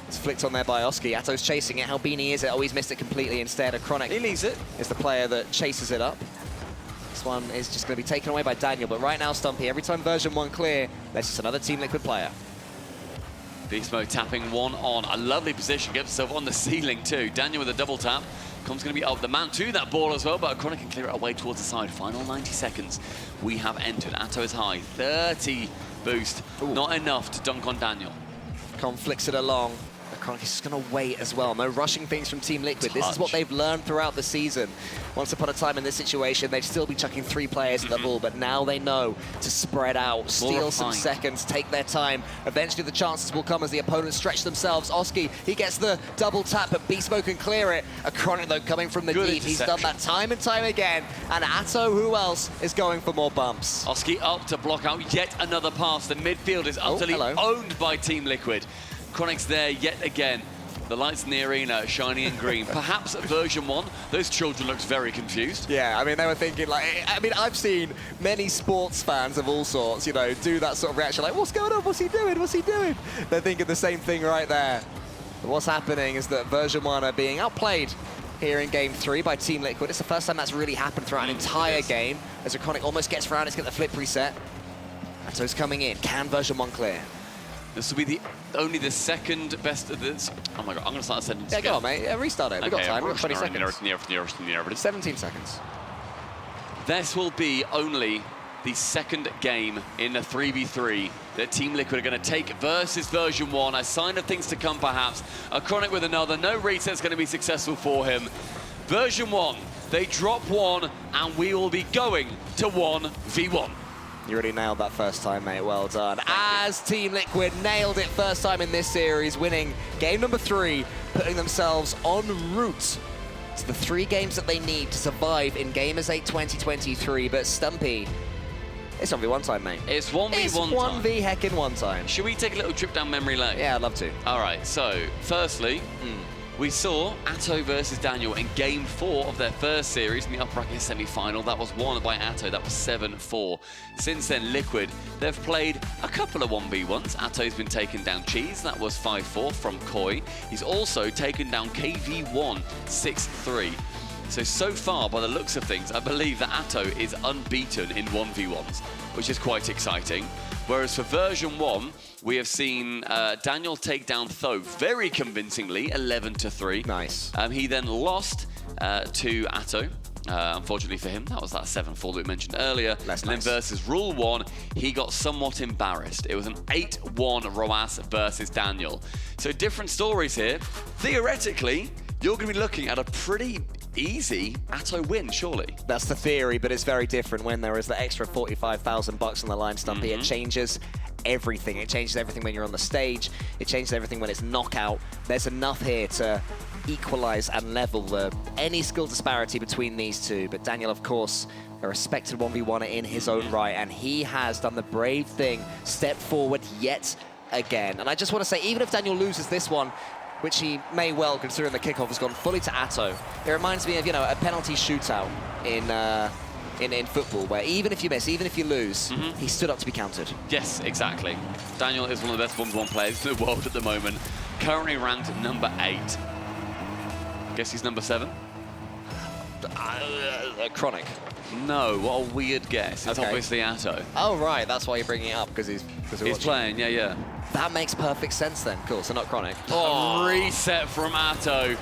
It's flicked on there by Oski. Atto's chasing it. How beanie is it? Oh, he's missed it completely instead. Acronic He leaves it. Is the player that chases it up. This one is just going to be taken away by Daniel. But right now, Stumpy, every time Version1 clear, there's just another Team Liquid player. Beast Mode tapping one on. A lovely position. Gets himself on the ceiling, too. Daniel with a double tap. Com's going to be up the man to that ball as well, but Acronic can clear it away towards the side. Final 90 seconds. We have entered. Atto is high. 30 boost. Ooh. Not enough to dunk on Daniel. Com flicks it along. Acronic is just going to wait as well. No rushing things from Team Liquid. This is what they've learned throughout the season. Once upon a time in this situation, they'd still be chucking 3 players at the ball, but now they know to spread out, steal some seconds, take their time. Eventually the chances will come as the opponents stretch themselves. Oski, he gets the double tap, but Beast Mode can clear it. Acronic, though, coming from the deep. He's done that time and time again. And Atto, who else, is going for more bumps? Oski up to block out yet another pass. The midfield is utterly owned by Team Liquid. Acronic's there yet again. The lights in the arena shiny and green. Perhaps at Version1, those children looked very confused. Yeah, I mean, they were thinking, like, I mean, I've seen many sports fans of all sorts, you know, do that sort of reaction, like, what's going on? What's he doing? What's he doing? They're thinking the same thing right there. But what's happening is that Version1 are being outplayed here in Game 3 by Team Liquid. It's the first time that's really happened throughout an entire game, as Acronic almost gets around. It's got the flip reset. Atto's coming in. Can Version1 clear? This will be only the second best of this. Oh my god, I'm going to start a sentence Yeah, again. go on, mate. Yeah, restart it. We've got time. We've got 20 seconds. 17 seconds. This will be only the second game in the 3v3 that Team Liquid are going to take versus Version1. A sign of things to come, perhaps. A Chronic with another. No reset's going to be successful for him. Version1, they drop one, and we will be going to 1v1. You really nailed that first time, mate. Well done. As Team Liquid nailed it first time in this series, winning game number 3, putting themselves en route to the 3 games that they need to survive in Gamers8 2023. But Stumpy, it's 1v1 time, mate. It's 1v1 It's time. 1v heckin' 1 time. Should we take a little trip down memory lane? Yeah, I'd love to. All right, so firstly, we saw Atto versus Daniel in game 4 of their first series in the upper bracket semi-final. That was won by Atto. That was 7-4. Since then, Liquid, they've played a couple of 1v1s. Atto's been taken down Cheese. That was 5-4 from Koi. He's also taken down KV1 6-3. So far, by the looks of things, I believe that Atto is unbeaten in 1v1s, which is quite exciting. Whereas for Version1, we have seen Daniel take down Tho very convincingly, 11-3. Nice. He then lost to Atto. Unfortunately for him, that was that 7-4 that we mentioned earlier. That's and nice. then versus Rule1, he got somewhat embarrassed. It was an 8-1 Roas versus Daniel. So different stories here. Theoretically, you're going to be looking at a pretty easy Atto win, surely. That's the theory, but it's very different when there is the extra 45,000 bucks on the line, Stumpy. It changes everything. It changes everything when you're on the stage. It changes everything when it's knockout. There's enough here to equalize and level any skill disparity between these two. But Daniel, of course, a respected 1v1er in his own right, and he has done the brave thing, stepped forward yet again. And I just want to say, even if Daniel loses this one, which he may well, considering the kickoff has gone fully to Atto, it reminds me of, a penalty shootout in football, where even if you miss, even if you lose, he stood up to be counted. Yes, exactly. Daniel is one of the best 1v1 players in the world at the moment. Currently ranked number 8. Guess he's number 7? Chronic. No, what a weird guess. It's Okay. obviously Atto. Oh, right, that's why you're bringing it up, because he's playing, yeah. That makes perfect sense then. Cool, so not Chronic. A reset from Atto.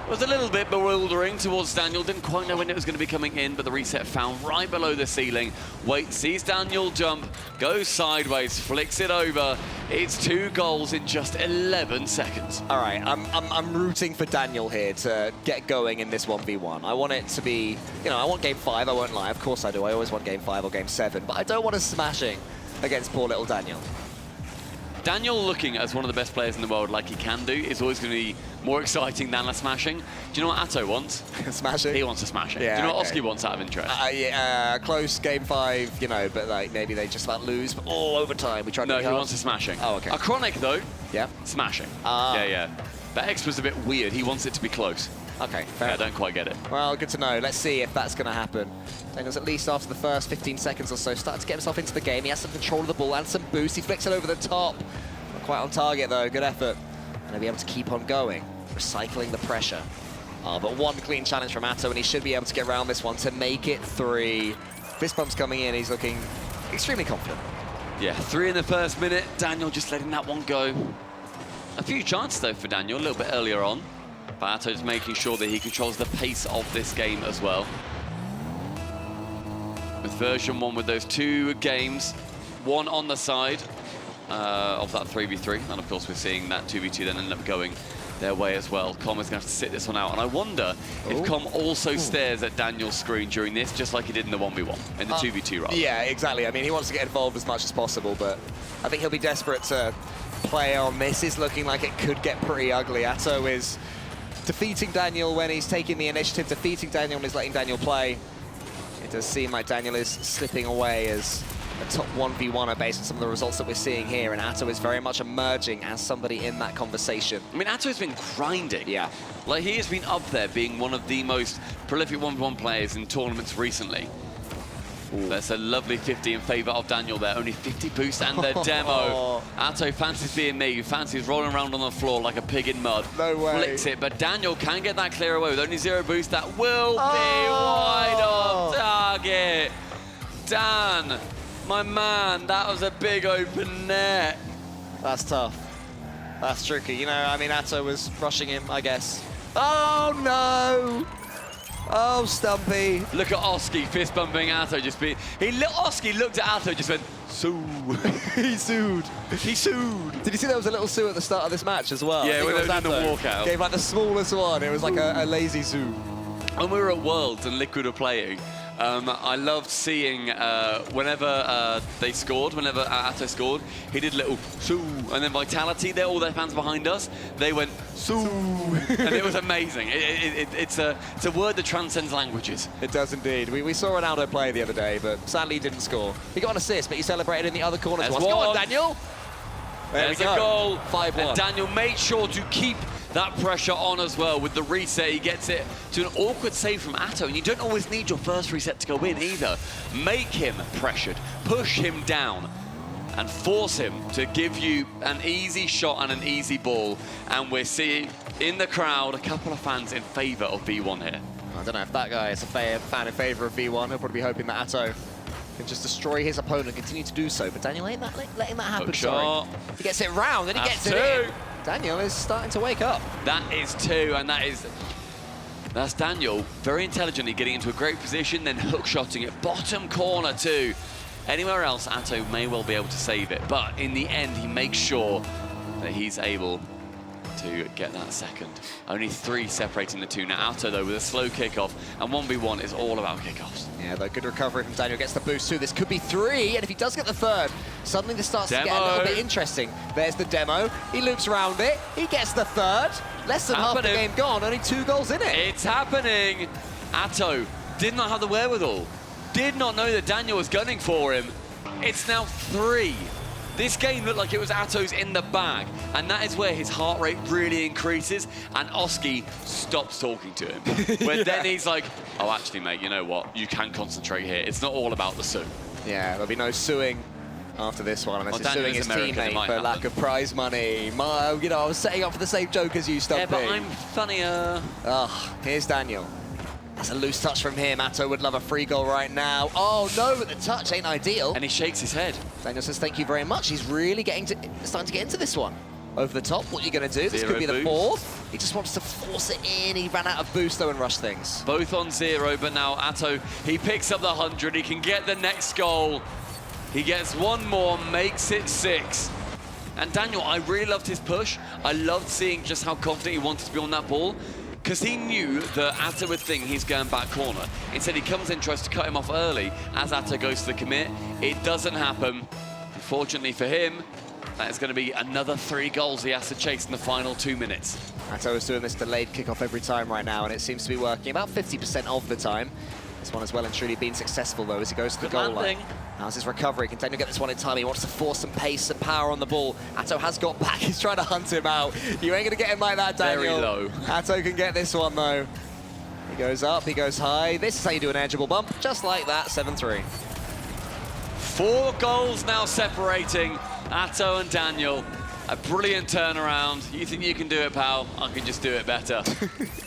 Was a little bit bewildering towards Daniel. Didn't quite know when it was going to be coming in, but the reset found right below the ceiling. Wait, sees Daniel jump, goes sideways, flicks it over. It's 2 goals in just 11 seconds. All right, I'm rooting for Daniel here to get going in this 1v1. I want it to be, I want game 5, I won't lie. Of course I do. I always want game 5 or game 7, but I don't want a smashing against poor little Daniel. Daniel looking as one of the best players in the world like he can do is always going to be more exciting than a smashing. Do you know what Atto wants? Smashing? He wants a smashing. Yeah, do you know what okay. Oski wants out of interest? Close game 5, but like maybe they just about lose, but all overtime. We tried No, to he wants a smashing. Oh, okay. A Chronic, though, Yeah. smashing. Ah. Yeah. But X was a bit weird. He wants it to be close. Okay, fair I enough. don't quite get it. Well, good to know. Let's see if that's going to happen. Daniel's at least after the first 15 seconds or so started to get himself into the game. He has some control of the ball and some boost. He flicks it over the top. Not quite on target, though. Good effort. And he'll be able to keep on going, recycling the pressure. But one clean challenge from Atto, and he should be able to get around this one to make it 3. Fist bump's coming in. He's looking extremely confident. Yeah, 3 in the first minute. Daniel just letting that one go. A few chances, though, for Daniel, a little bit earlier on. But Atto's making sure that he controls the pace of this game as well. With Version1 with those 2 games, 1 on the side of that 3v3. And, of course, we're seeing that 2v2 then end up going their way as well. Com is going to have to sit this one out. And I wonder if Com also stares at Daniel's screen during this, just like he did in the 1v1, in the 2v2 rather. Yeah, exactly. I mean, he wants to get involved as much as possible, but I think he'll be desperate to play on. This is looking like it could get pretty ugly. Atto is defeating Daniel when he's taking the initiative, defeating Daniel when he's letting Daniel play. It does seem like Daniel is slipping away as a top 1v1er based on some of the results that we're seeing here, and Atto is very much emerging as somebody in that conversation. I mean, Atto's been grinding. Yeah. Like, he has been up there being one of the most prolific 1v1 players in tournaments recently. That's a lovely 50 in favour of Daniel there. Only 50 boost and the demo. Atto fancies being me, fancies rolling around on the floor like a pig in mud. No way. Flicks it, but Daniel can get that clear away with only 0 boost. That will be wide off target. Dan, my man, that was a big open net. That's tough. That's tricky. You know, I mean, Atto was rushing him, I guess. Oh, no! Oh, Stumpy. Look at Oski fist bumping Atto. Oski looked at Atto, just went, sue. He sued. He sued. Did you see there was a little sue at the start of this match as well? Yeah, I think when it they was were doing the Atto. walkout. Gave like the smallest one. It was like a lazy sue. When we were at Worlds and Liquid were playing, I loved seeing whenever they scored, whenever Atto scored, he did little soo, and then Vitality, all their fans behind us, they went soo, and it was amazing. It's a word that transcends languages. It does indeed. We saw Ronaldo play the other day, but sadly he didn't score. He got an assist, but he celebrated in the other corner. There's Go on, one. Daniel. There's a goal. 5-1. And Daniel made sure to keep that pressure on as well with the reset. He gets it to an awkward save from Atto, and you don't always need your first reset to go in either. Make him pressured, push him down, and force him to give you an easy shot and an easy ball. And we're seeing in the crowd a couple of fans in favour of V1 here. I don't know if that guy is a fan in favour of V1. He'll probably be hoping that Atto can just destroy his opponent and continue to do so. But Daniel ain't letting that happen, sorry. He gets it round, and he gets it in. Daniel is starting to wake up. That is two, and that's Daniel very intelligently getting into a great position, then hook-shotting it. Bottom corner too. Anywhere else, Atto may well be able to save it, but in the end, he makes sure that he's able to get that second. Only 3 separating the two. Now Atto, though, with a slow kickoff, and 1v1 is all about kickoffs. Yeah, though, good recovery from Daniel. Gets the boost too. This could be 3, and if he does get the 3rd, suddenly this starts to get a little bit interesting. There's the demo. He loops around it. He gets the 3rd. Less than half the game gone. Only 2 goals in it. It's happening. Atto did not have the wherewithal. Did not know that Daniel was gunning for him. It's now 3. This game looked like it was Atto's in the bag, and that is where his heart rate really increases, and Oski stops talking to him. Where then he's like, oh, actually, mate, you know what? You can concentrate here. It's not all about the sue. Yeah, there'll be no suing after this one, unless he's suing his American, teammate for lack of prize money. You know, I was setting up for the same joke as you, Stumpy. Yeah, but I'm funnier. Here's Daniel. That's a loose touch from him. Atto would love a free goal right now. Oh, no, but the touch ain't ideal. And he shakes his head. Daniel says, thank you very much. He's really starting to get into this one. Over the top, what are you going to do? This could be the 4th. He just wants to force it in. He ran out of boost, though, and rushed things. Both on 0, but now Atto, he picks up the 100. He can get the next goal. He gets one more, makes it 6. And Daniel, I really loved his push. I loved seeing just how confident he wanted to be on that ball, because he knew that Atto would think he's going back corner. Instead, he comes in, tries to cut him off early as Atto goes to the commit. It doesn't happen. Unfortunately for him, that is going to be another 3 goals he has to chase in the final 2 minutes. Atto is doing this delayed kickoff every time right now, and it seems to be working about 50% of the time. This one has well and truly been successful, though, as he goes to the goal line. How's his recovery? Can Daniel get this one in time? He wants to force some pace and power on the ball. Atto has got back. He's trying to hunt him out. You ain't going to get him like that, Daniel. Very low. Atto can get this one, though. He goes up, he goes high. This is how you do an edgeable bump. Just like that, 7-3. 4 goals now separating Atto and Daniel. A brilliant turnaround. You think you can do it, pal? I can just do it better.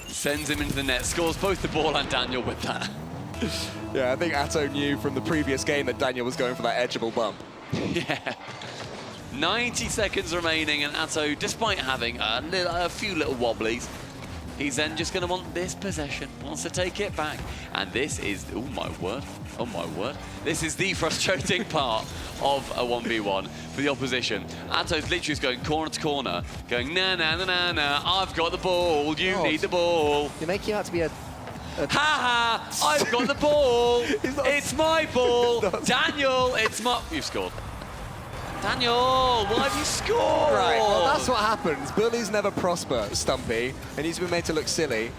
Sends him into the net. Scores both the ball and Daniel with that. Yeah, I think Atto knew from the previous game that Daniel was going for that edgeable bump. Yeah. 90 seconds remaining, and Atto, despite having a few little wobblies, he's then just going to want this possession, wants to take it back. And this is, oh my word, this is the frustrating part of a 1v1 for the opposition. Atto's literally just going corner to corner, going, nah, I've got the ball, you need the ball. You're making out to be a... Ha! I've got the ball. It's my ball. Daniel, it's my... You've scored. Daniel, why have you scored? Right, well, that's what happens. Bullies never prosper, Stumpy, and he's been made to look silly,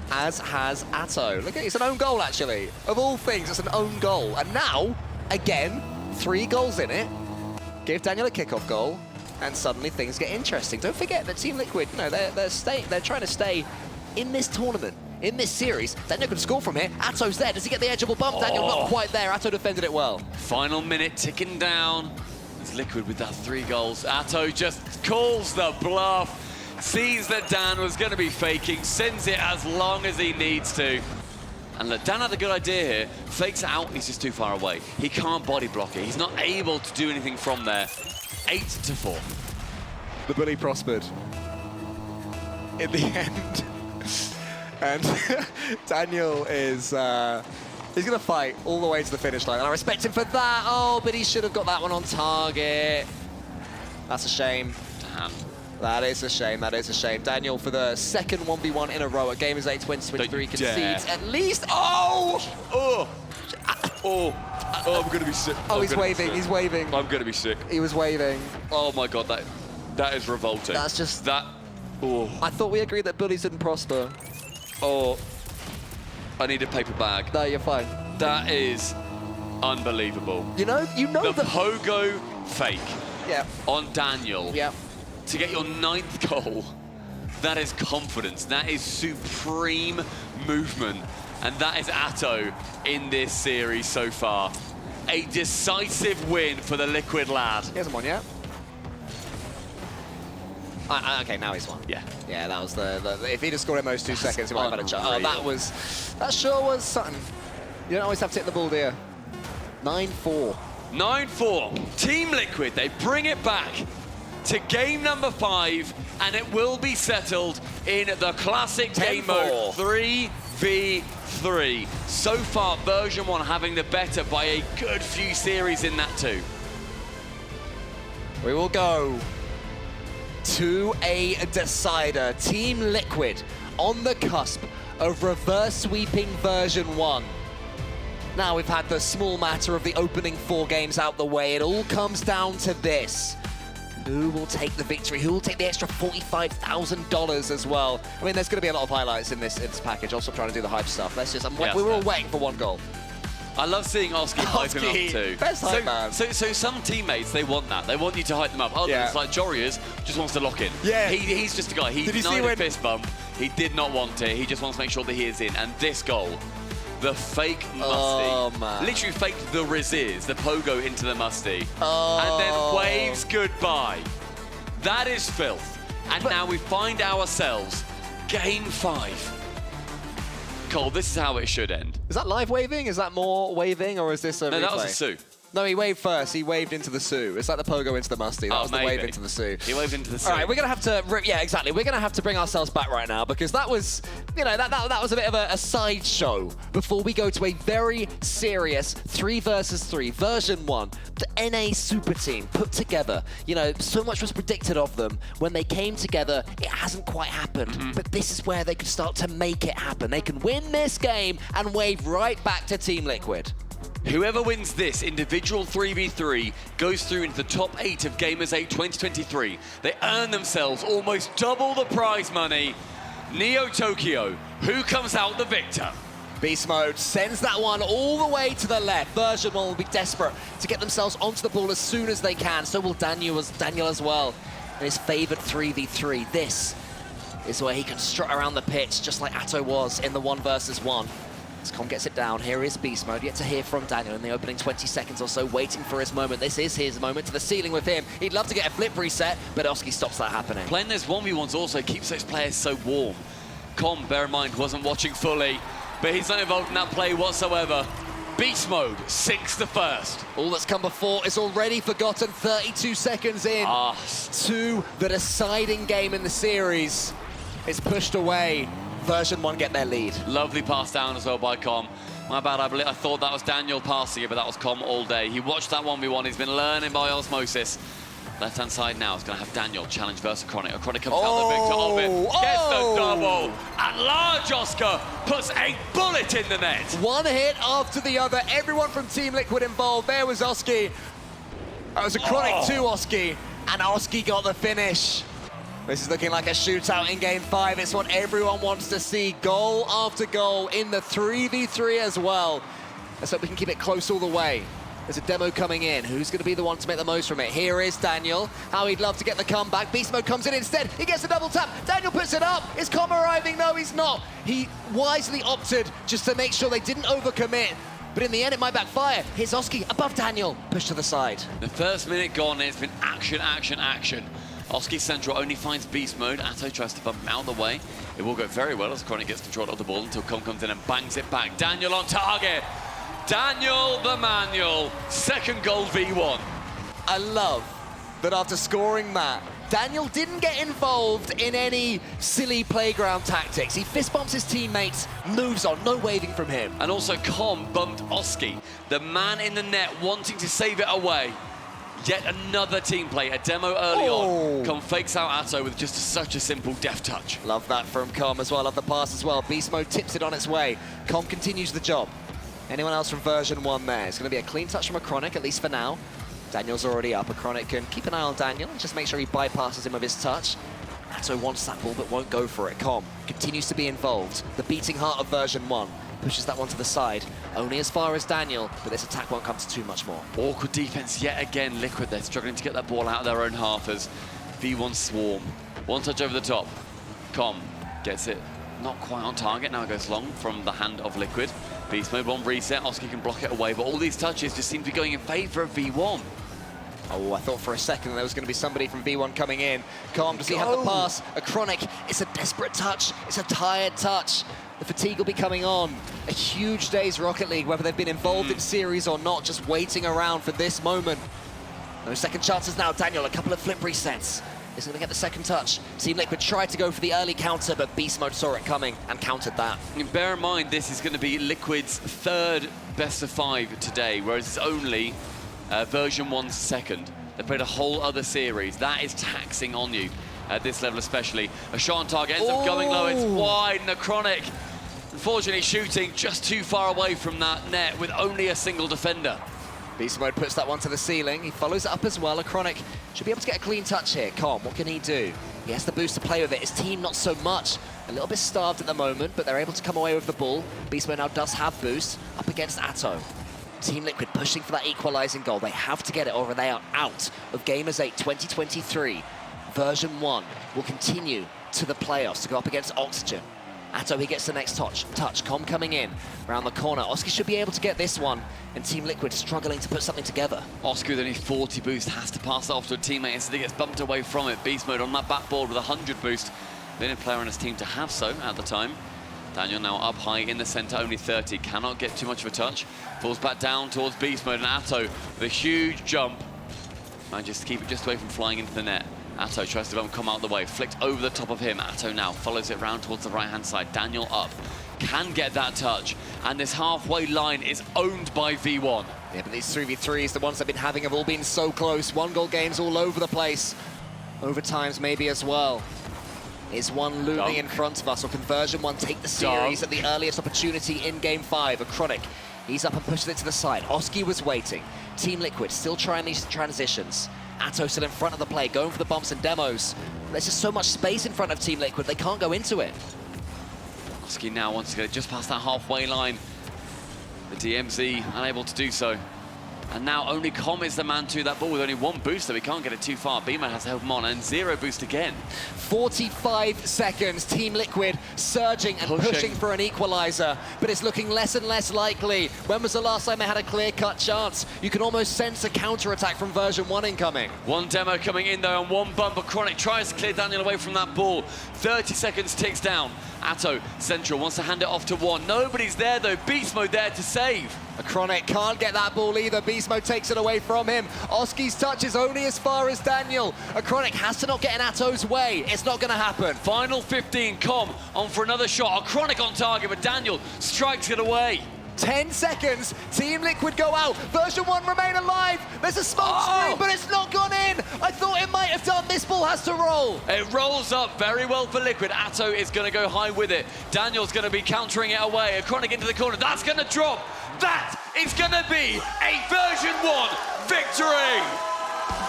as has Atto. Look at it, it's an own goal, actually. Of all things, it's an own goal. And now, again, 3 goals in it. Give Daniel a kickoff goal, and suddenly things get interesting. Don't forget that Team Liquid, you know, they're trying to stay in this tournament. In this series, Daniel can score from here. Atto's there. Does he get the edgeable bump? Daniel not quite there. Atto defended it well. Final minute ticking down. It's Liquid with that 3 goals. Atto just calls the bluff. Sees that Dan was going to be faking. Sends it as long as he needs to. And look, Dan had a good idea here. Fakes it out. He's just too far away. He can't body block it. He's not able to do anything from there. 8-4. the bully prospered in the end. And Daniel is, he's going to fight all the way to the finish line. And I respect him for that. Oh, but he should have got that one on target. That's a shame. Damn. That is a shame, that is a shame. Daniel, for the second 1v1 in a row at Gamers8 2023, concedes at least... Oh! Oh! Oh! Oh, I'm gonna be sick. Oh, he's waving, he's waving. I'm gonna be sick. He was waving. Oh my god, that is revolting. That's just... That... Oh. I thought we agreed that bullies didn't prosper. Oh. I need a paper bag. No, you're fine. That is unbelievable. You know The that... pogo fake Yeah. on Daniel. Yeah. To get your 9th goal, that is confidence. That is supreme movement. And that is Atto in this series so far. A decisive win for the Liquid lad. He hasn't won yet. Okay, now he's won. Yeah. Yeah, that was the if he'd have scored in those 2 seconds, he might have had a chance. Oh, unreal. that sure was something. You don't always have to hit the ball, do you? 9-4. 9-4. Team Liquid, they bring it back to game number 5, and it will be settled in the classic game mode 3v3. So far, version 1 having the better by a good few series in that too. We will go to a decider. Team Liquid on the cusp of reverse sweeping version 1. Now we've had the small matter of the opening 4 games out the way. It all comes down to this. Who will take the victory? Who will take the extra $45,000 as well? I mean, there's going to be a lot of highlights in this package. Also trying to do the hype stuff. Let's just, we were all waiting for 1 goal. I love seeing Oski hyping up too. Best hype man. So some teammates, they want that. They want you to hype them up. Others, like Jorius, just wants to lock in. Yeah. He's just a guy. He denied a fist bump. He did not want it. He just wants to make sure that he is in. And this goal, the fake musty. Oh, man. Literally faked the Riziz, the pogo into the musty. And then waves goodbye. That is filth. And now we find ourselves game 5. Cole, this is how it should end. Is that live waving? Is that more waving, or is this a No, replay? that was a Sue. No, he waved first. He waved into the Sue. It's like the pogo into the musty. That was the wave into the Sue. He waved into the Sue. All right, we're gonna have to. Yeah, exactly. We're gonna have to bring ourselves back right now because that was, you know, that was a bit of a sideshow before we go to a very serious 3 versus 3 version 1. The NA super team put together. You know, so much was predicted of them. When they came together, it hasn't quite happened. But this is where they can start to make it happen. They can win this game and wave right back to Team Liquid. Whoever wins this individual 3v3 goes through into the top 8 of Gamers8 2023. They earn themselves almost double the prize money. Neo Tokyo, who comes out the victor? Beast Mode sends that one all the way to the left. Version 1 will be desperate to get themselves onto the ball as soon as they can. So will Daniel as well. And his favoured 3v3. This is where he can strut around the pitch just like Atto was in the 1 versus 1. As Com gets it down, here is Beast Mode. Yet to hear from Daniel in the opening 20 seconds or so, waiting for his moment. This is his moment to the ceiling with him. He'd love to get a flip reset, but Oski stops that happening. Playing those 1v1s also keeps those players so warm. Com, bear in mind, wasn't watching fully, but he's not involved in that play whatsoever. Beast Mode sinks the first. All that's come before is already forgotten. 32 seconds in to the deciding game in the series. It's pushed away. Version 1 get their lead. Lovely pass down as well by Com. My bad, I thought that was Daniel passing it, but that was Com all day. He watched that 1v1, he's been learning by osmosis. Left-hand side now is going to have Daniel challenge versus Chronic. Chronic comes out the victor of it, gets the double, and large Oscar puts a bullet in the net. One hit after the other, everyone from Team Liquid involved. There was Oski. That was a Chronic 2 Oski, and Oski got the finish. This is looking like a shootout in Game 5. It's what everyone wants to see. Goal after goal in the 3v3 as well. Let's hope we can keep it close all the way. There's a demo coming in. Who's going to be the one to make the most from it? Here is Daniel. How he'd love to get the comeback. Beast Mode comes in instead. He gets a double tap. Daniel puts it up. Is Com arriving? No, he's not. He wisely opted just to make sure they didn't overcommit. But in the end, it might backfire. Here's Oski above Daniel. Push to the side. The first minute gone, it's been action, action, action. Oski Central only finds Beast Mode. Atto tries to bump him out of the way. It will go very well as Chronic gets control of the ball until Com comes in and bangs it back. Daniel on target. Daniel the Manual. Second goal V1. I love that after scoring that, Daniel didn't get involved in any silly playground tactics. He fist bumps his teammates, moves on, no waving from him. And also Com bumped Oski, the man in the net wanting to save it away. Yet another team play, a demo early on. Com fakes out Atto with just such a simple deft touch. Love that from Com as well, love the pass as well. Beast Mode tips it on its way. Com continues the job. Anyone else from version 1 there? It's going to be a clean touch from Acronic, at least for now. Daniel's already up. Acronic can keep an eye on Daniel and just make sure he bypasses him with his touch. Atto wants that ball but won't go for it. Com continues to be involved. The beating heart of version 1 pushes that one to the side. Only as far as Daniel, but this attack won't come to too much more. Awkward defense yet again. Liquid, they're struggling to get that ball out of their own half as V1 swarm. One touch over the top. Com gets it not quite on target. Now it goes long from the hand of Liquid. Beast Mode 1 reset. Oski can block it away, but all these touches just seem to be going in favor of V1. Oh, I thought for a second there was going to be somebody from V1 coming in. Com, does he have the pass? Acronic, it's a desperate touch. It's a tired touch. The fatigue will be coming on. A huge day's Rocket League, whether they've been involved in series or not, just waiting around for this moment. No second chances now. Daniel, a couple of flip resets. He's going to get the second touch. Team Liquid tried to go for the early counter, but Beast Mode saw it coming and countered that. And bear in mind, this is going to be Liquid's third best of 5 today, whereas it's only version 1's second. They played a whole other series. That is taxing on you at this level especially. A shot on target ends up going low. It's wide. Acronic, unfortunately, shooting just too far away from that net with only a single defender. Beast Mode puts that one to the ceiling. He follows it up as well. Acronic should be able to get a clean touch here. Com, what can he do? He has the boost to play with it. His team not so much. A little bit starved at the moment, but they're able to come away with the ball. Beast Mode now does have boost up against Atto. Team Liquid pushing for that equalizing goal. They have to get it or they are out of Gamers8 2023. Version 1 will continue to the playoffs to go up against Oxygen. Atto, he gets the next touch. Com coming in around the corner. Oski should be able to get this one, and Team Liquid struggling to put something together. Oski with only 40 boost has to pass it off to a teammate instead he gets bumped away from it. Beast Mode on that backboard with 100 boost. The only player on his team to have so at the time. Daniel now up high in the center, only 30. Cannot get too much of a touch. Falls back down towards Beast Mode, and Atto with a huge jump. Manages to keep it just away from flying into the net. Atto tries to come out the way, flicked over the top of him. Atto now follows it round towards the right-hand side. Daniel up, can get that touch, and this halfway line is owned by V1. Yeah, but these 3v3s, the ones they've been having, have all been so close. One-goal games all over the place. Overtimes maybe as well. Is one looming in front of us, or can version 1 take the series at the earliest opportunity in Game 5? Acronic, he's up and pushes it to the side. Oski was waiting. Team Liquid still trying these transitions. Atto still in front of the play, going for the bumps and demos. There's just so much space in front of Team Liquid, they can't go into it. Oski now wants to get it just past that halfway line. The DMZ unable to do so. And now only Com is the man to that ball with only 1 boost, so he can't get it too far. B-Man has to help him on, and 0 boost again. 45 seconds, Team Liquid surging and pushing for an equalizer, but it's looking less and less likely. When was the last time they had a clear-cut chance? You can almost sense a counter-attack from version 1 incoming. One demo coming in though, and one bump. Acronic tries to clear Daniel away from that ball. 30 seconds ticks down. Atto, central, wants to hand it off to 1. Nobody's there though, Beast Mode there to save. Acronic can't get that ball either. Beast Mode takes it away from him. Oski's touch is only as far as Daniel. Acronic has to not get in Atto's way. It's not going to happen. Final 15, Com on for another shot. Acronic on target, but Daniel strikes it away. 10 seconds, Team Liquid go out. Version 1 remain alive. There's a smoke screen, but it's not gone in. I thought it might have done. This ball has to roll. It rolls up very well for Liquid. Atto is going to go high with it. Daniel's going to be countering it away. Acronic into the corner. That's going to drop. That is going to be a Version 1 victory.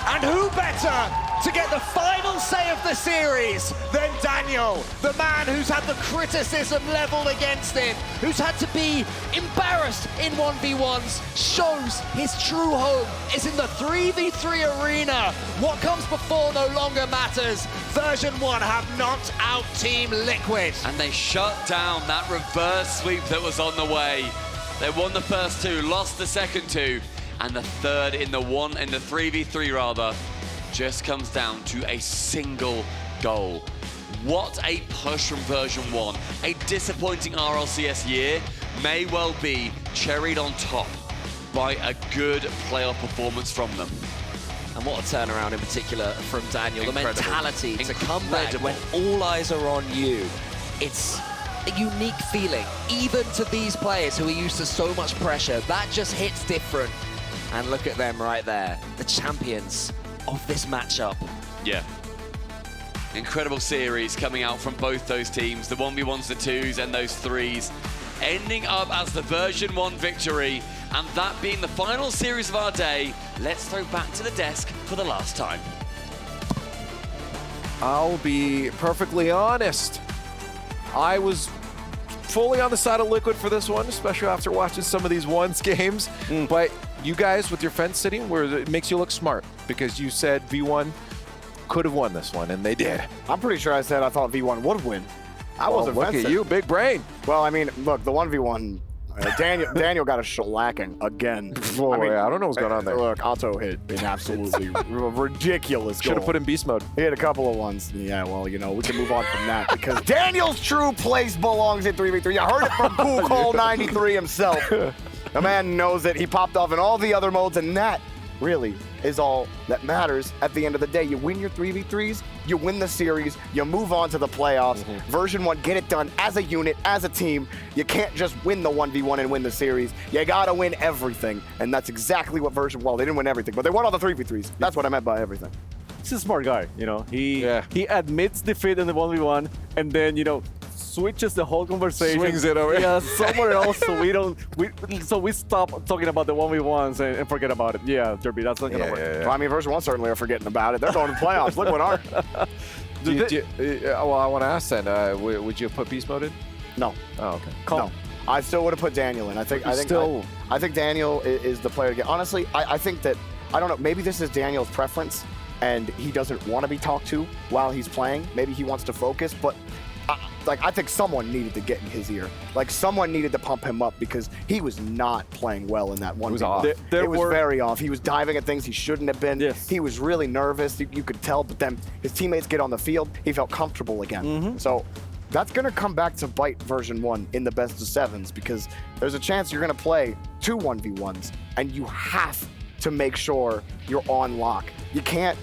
And who better to get the final say of the series than Daniel, the man who's had the criticism leveled against him, who's had to be embarrassed in 1v1s, shows his true home is in the 3v3 arena. What comes before no longer matters. Version 1 have knocked out Team Liquid. And they shut down that reverse sweep that was on the way. They won the first 2, lost the second 2, and the third in the 3v3 rather, just comes down to a single goal. What a push from Version 1. A disappointing RLCS year may well be cherried on top by a good playoff performance from them. And what a turnaround in particular from Daniel. Incredible. The mentality to come back Incredible. when all eyes are on you. It's a unique feeling, even to these players who are used to so much pressure. That just hits different. And look at them right there, the champions of this matchup. Yeah. Incredible series coming out from both those teams, the 1v1s, the 2s, and those 3s, ending up as the version 1 victory, and that being the final series of our day. Let's throw back to the desk for the last time. I'll be perfectly honest. I was fully on the side of Liquid for this one, especially after watching some of these ones games. But you guys with your fence sitting, where it makes you look smart, because you said V1 could have won this one, and they did. I'm pretty sure I said I thought V1 would win. I wasn't look fencing. at you, big brain. Well, I mean, look, the 1v1, Daniel got a shellacking again. Boy, I don't know what's going on there. Look, Otto hit an absolutely ridiculous goal. Should have put in beast mode. He hit a couple of ones. Yeah, well, you know, we can move on from that because Daniel's true place belongs in 3v3. You heard it from Cool Cole 93 himself. The man knows it. He popped off in all the other modes, and that really is all that matters at the end of the day. You win your 3v3s, you win the series, you move on to the playoffs. Version 1, get it done as a unit, as a team. You can't just win the 1v1 and win the series. You gotta win everything, and that's exactly what Version, well, they didn't win everything, but they won all the 3v3s. That's what I meant by everything. He's a smart guy, you know. He admits defeat in the 1v1 and then, you know, switches the whole conversation. Swings it over. Yeah, somewhere else, so we stop talking about the 1v1s and forget about it. Yeah, Derby, that's not gonna work. Well, I mean, Version 1 certainly are forgetting about it. They're going to the playoffs. Look what our... Well, I want to ask then, would you have put beast mode in? No. Oh, okay. No. I still would have put Daniel in. I think Daniel is the player to get. Honestly, I think that, I don't know, maybe this is Daniel's preference and he doesn't want to be talked to while he's playing. Maybe he wants to focus, but I think someone needed to get in his ear. Like, someone needed to pump him up because he was not playing well in that one. It was off. It was very off. He was diving at things he shouldn't have been. Yes. He was really nervous. You could tell, but then his teammates get on the field. He felt comfortable again. So that's going to come back to bite Version 1 in the best of 7s because there's a chance you're going to play 2 1v1s and you have to make sure you're on lock. You can't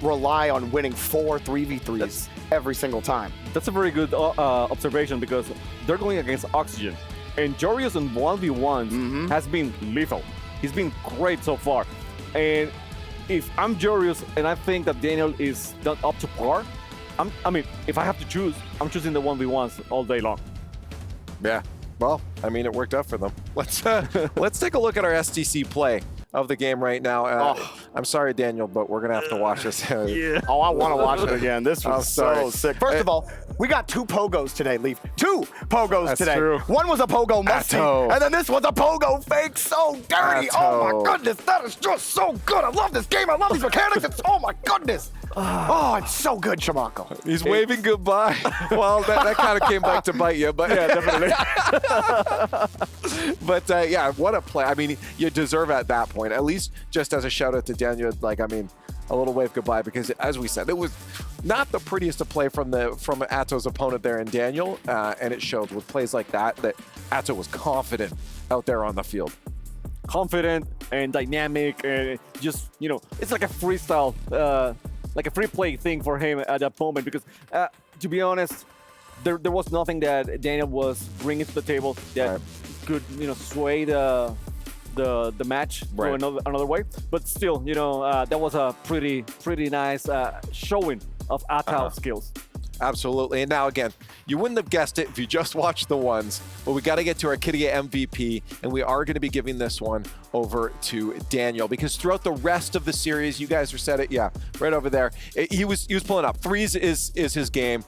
rely on winning 4 3v3s every single time. That's a very good observation because they're going against Oxygen. And Jorius in 1v1s has been lethal. He's been great so far. And if I'm Jorius and I think that Daniel is not up to par, I mean, if I have to choose, I'm choosing the 1v1s all day long. Yeah. Well, I mean, it worked out for them. Let's take a look at our STC play of the game right now. I'm sorry, Daniel, but we're gonna have to watch this. Oh, I want to watch it again. This was so sick. First of all, we got 2 pogos today, Leaf. 2 pogos That's today. true. One was a pogo Mustang, Atto. and then this was a pogo fake. So dirty. Atto. Oh my goodness, that is just so good. I love this game. I love these mechanics. Oh my goodness. Oh, it's so good, Shamako. He's waving goodbye. Well, that kind of came back to bite you, but yeah, definitely. But yeah, what a play. I mean, you deserve at that point, at least just as a shout out to Daniel, like, I mean, a little wave goodbye, because as we said, it was not the prettiest of play from Atto's opponent there in Daniel, and it showed with plays like that Atto was confident out there on the field. Confident and dynamic, and just, you know, it's like a freestyle, like a free play thing for him at that moment, because to be honest, there was nothing that Daniel was bringing to the table that could, you know, sway the match to another way. But still, you know, that was a pretty nice showing of Atto's skills. Absolutely. And now again, you wouldn't have guessed it if you just watched the ones, but we got to get to our Kitty MVP, and we are going to be giving this one over to Daniel, because throughout the rest of the series, you guys said it, yeah, right over there, he was pulling up. 3s is his game.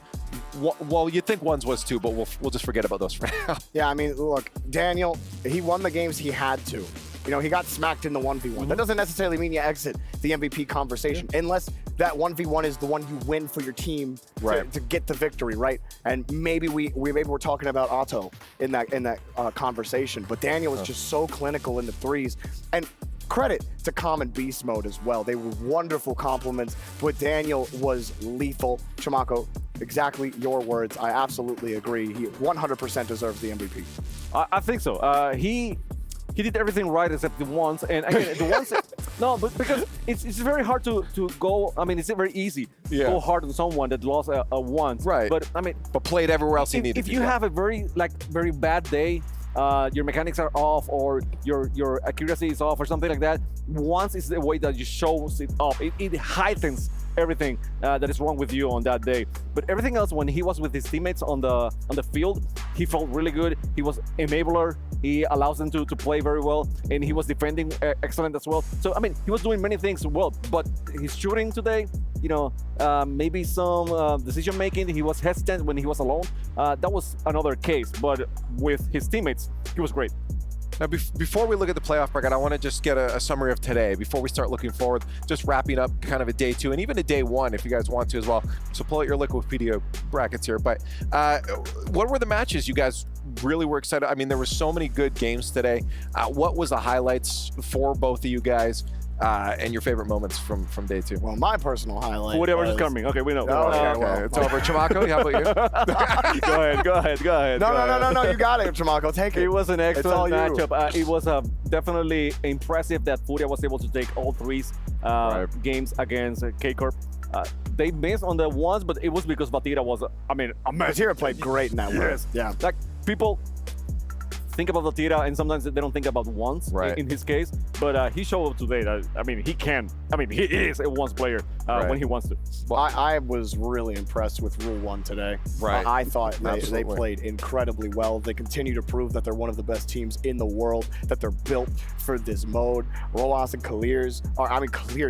Well, you'd think 1s was too, but we'll just forget about those for now. Yeah, I mean, look, Daniel, he won the games he had to. You know, he got smacked in the 1v1. That doesn't necessarily mean you exit the MVP conversation, unless that 1v1 is the one you win for your team to get the victory, right? And maybe we're talking about Otto in that conversation, but Daniel was just so clinical in the 3s. And credit to Common Beast Mode as well. They were wonderful compliments, but Daniel was lethal. Shamako, exactly your words. I absolutely agree. He 100% deserves the MVP. I think so. He did everything right except the ones, and again, the ones No, but because it's very hard to go. I mean, it's very easy to go hard on someone that lost a once. Right. But I mean, But played everywhere else he needed if to. you have a very bad day, your mechanics are off, or your accuracy is off, or something like that. Once is the way that you show it off. It heightens everything that is wrong with you on that day. But everything else, when he was with his teammates on the field, he felt really good. He was enabler. He allows them to play very well, and he was defending excellent as well. So I mean, he was doing many things well. But his shooting today, maybe some decision making. He was hesitant when he was alone. That was another case. But with his teammates, he was great. Now, before we look at the playoff bracket, I want to just get a summary of today before we start looking forward, just wrapping up kind of a day 2 and even a day 1 if you guys want to as well. So pull out your Liquipedia brackets here. But what were the matches you guys really were excited? I mean, there were so many good games today. What was the highlights for both of you guys? And your favorite moments from day 2? Well, my personal highlight. Whatever's is coming. Okay, we know. Okay, Okay, it's over. Chamaco, how about you? Go ahead. No, you got it, Chamaco. Take it. It was an all excellent you. matchup. It was definitely impressive that Furia was able to take all 3 games against K-Corp. They missed on the ones, but it was because Batira was, amazing. Batira played great in that one. Yes. Yeah. Like, people think about Batira, and sometimes they don't think about ones in his case. But he showed up today that, he is a ones player when he wants to. Well, I was really impressed with Rule 1 today. Right. I thought they Absolutely. played incredibly well. They continue to prove that they're one of the best teams in the world, that they're built for this mode. Roas and Clears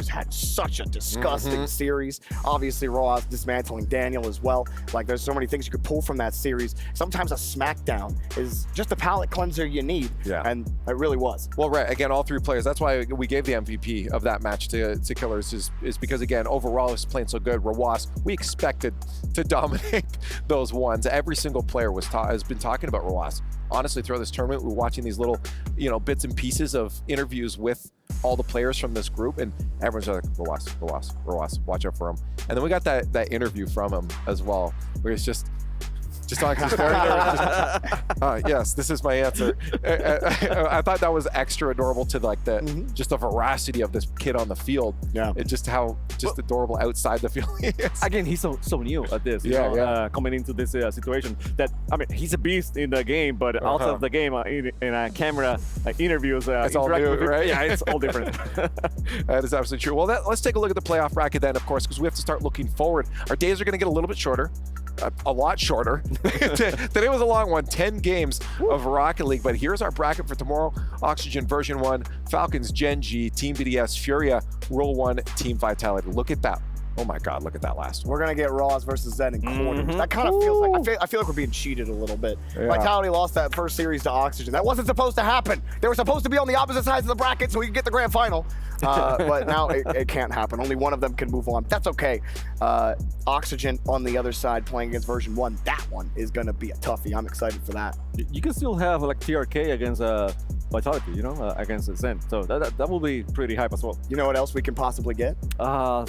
had such a disgusting series. Obviously, Roas dismantling Daniel as well. Like, there's so many things you could pull from that series. Sometimes a smackdown is just a palate cleanser you need. Yeah. And it really was. Well, right. Again, all 3 players. That's why we gave the MVP of that match to Killers is because, again, overall, he was playing so good. Rawas, we expected to dominate those ones. Every single player has been talking about Rawas. Honestly, throughout this tournament, we're watching these little, bits and pieces of interviews with all the players from this group, and everyone's like, Rawas, watch out for him. And then we got that interview from him as well, where he's just on his yes, this is my answer. I thought that was extra adorable to like just the veracity of this kid on the field. Yeah. It's just how adorable outside the field he is. Again, he's so new at this. Coming into this situation. That he's a beast in the game, but outside of the game, in a camera interviews, it's all new, right? Yeah, it's all different. That is absolutely true. Well, let's take a look at the playoff bracket then, of course, because we have to start looking forward. Our days are going to get a little bit shorter. A lot shorter. Today was a long one, 10 games of Rocket League, but here's our bracket for tomorrow. Oxygen, Version 1, Falcons, Gen G, Team BDS, Furia, Rule 1, Team Vitality. Look at that. Oh my God, look at that last one. We're gonna get Ross versus Zen in quarters. That kind of feels like I feel like we're being cheated a little bit. Yeah. Vitality lost that first series to Oxygen. That wasn't supposed to happen. They were supposed to be on the opposite sides of the bracket so we could get the grand final. But now it can't happen. Only one of them can move on. That's okay. Oxygen on the other side playing against Version 1. That one is gonna be a toughie. I'm excited for that. You can still have like TRK against Vitality, against Zen. So that will be pretty hype as well. You know what else we can possibly get?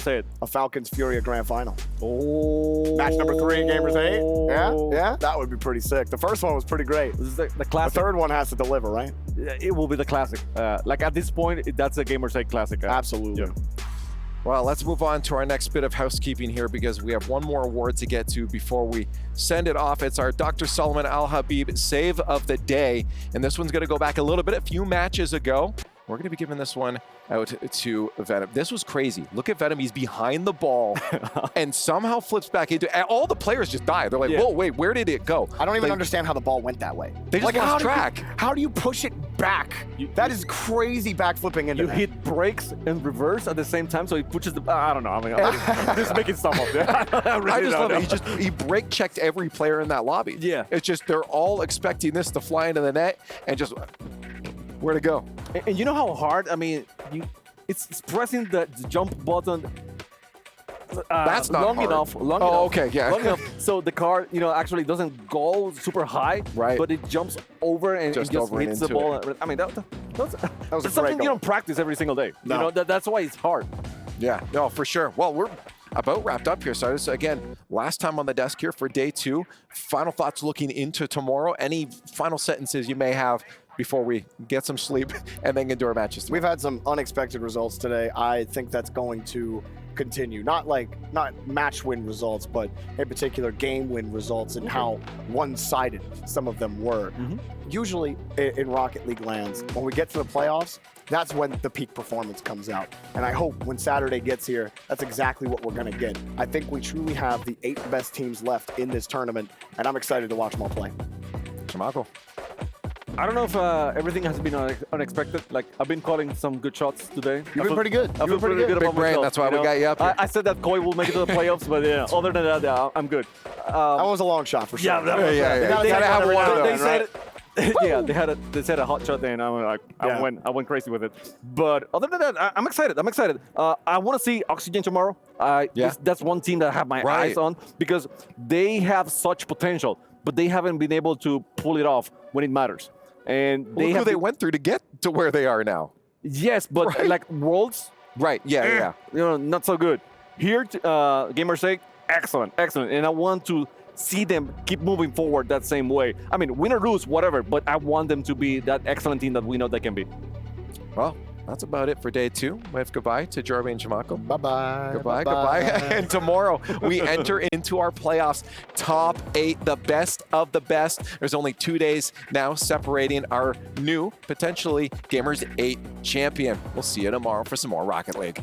Say it. A Falcons Furia grand final. Oh. Match number 3, Gamers8. Yeah, that would be pretty sick. The first one was pretty great. This is the The classic. third one has to deliver, right? It will be the classic. Like at this point, that's a Gamers8 classic. Absolutely. Yeah. Well, let's move on to our next bit of housekeeping here because we have one more award to get to before we send it off. It's our Dr. Solomon Al-Habib Save of the Day. And this one's going to go back a little bit, a few matches ago. We're going to be giving this one out to Venom. This was crazy. Look at Venom. He's behind the ball and somehow flips back into it. All the players just die. They're like, whoa, wait, where did it go? I don't even understand how the ball went that way. They just lost track. How do you push it back? That is crazy backflipping into You that. hit brakes and reverse at the same time, so he pushes the. I don't know. I'm just making stuff up there. I just love it. He brake checked every player in that lobby. Yeah. It's just they're all expecting this to fly into the net and just where to go. And you know how hard? It's pressing the jump button. That's not long hard. enough. Long Oh, enough. okay, yeah. Long enough so the car, actually doesn't go super high, Right. But it jumps over and Just it just over and hits the into ball. it. was a That's great something goal. you don't practice every single day. No. That's why it's hard. Yeah, no, for sure. Well, we're about wrapped up here. So this, again, last time on the desk here for day 2. Final thoughts looking into tomorrow. Any final sentences you may have before we get some sleep and then indoor matches. We've had some unexpected results today. I think that's going to continue. Not match win results, but in particular game win results and how one-sided some of them were. Usually in Rocket League lands, when we get to the playoffs, that's when the peak performance comes out. And I hope when Saturday gets here, that's exactly what we're going to get. I think we truly have the 8 best teams left in this tournament, and I'm excited to watch them all play. Shimako. I don't know if everything has been unexpected. Like, I've been calling some good shots today. You've been pretty good. I feel pretty good Big about brain, myself. that's why you we got you up here. I said that Koi will make it to the playoffs, but yeah, other than that, yeah, I'm good. That was a long shot for sure. You gotta have one of those, right? Yeah, they said a hot shot there, and I went crazy with it. But other than that, I'm excited. I want to see Oxygen tomorrow. That's one team that I have my eyes on because they have such potential, but they haven't been able to pull it off when it matters. And Look who they went through to get to where they are now. Yes, but like Worlds, yeah. not so good. Here, Gamers8, excellent. And I want to see them keep moving forward that same way. I mean, win or lose, whatever, but I want them to be that excellent team that we know they can be. Well, that's about it for day 2. Wave goodbye to Jorby and Shimako. Bye-bye. Goodbye. And tomorrow we enter into our playoffs. Top 8, the best of the best. There's only 2 days now separating our new, potentially, Gamers8 champion. We'll see you tomorrow for some more Rocket League.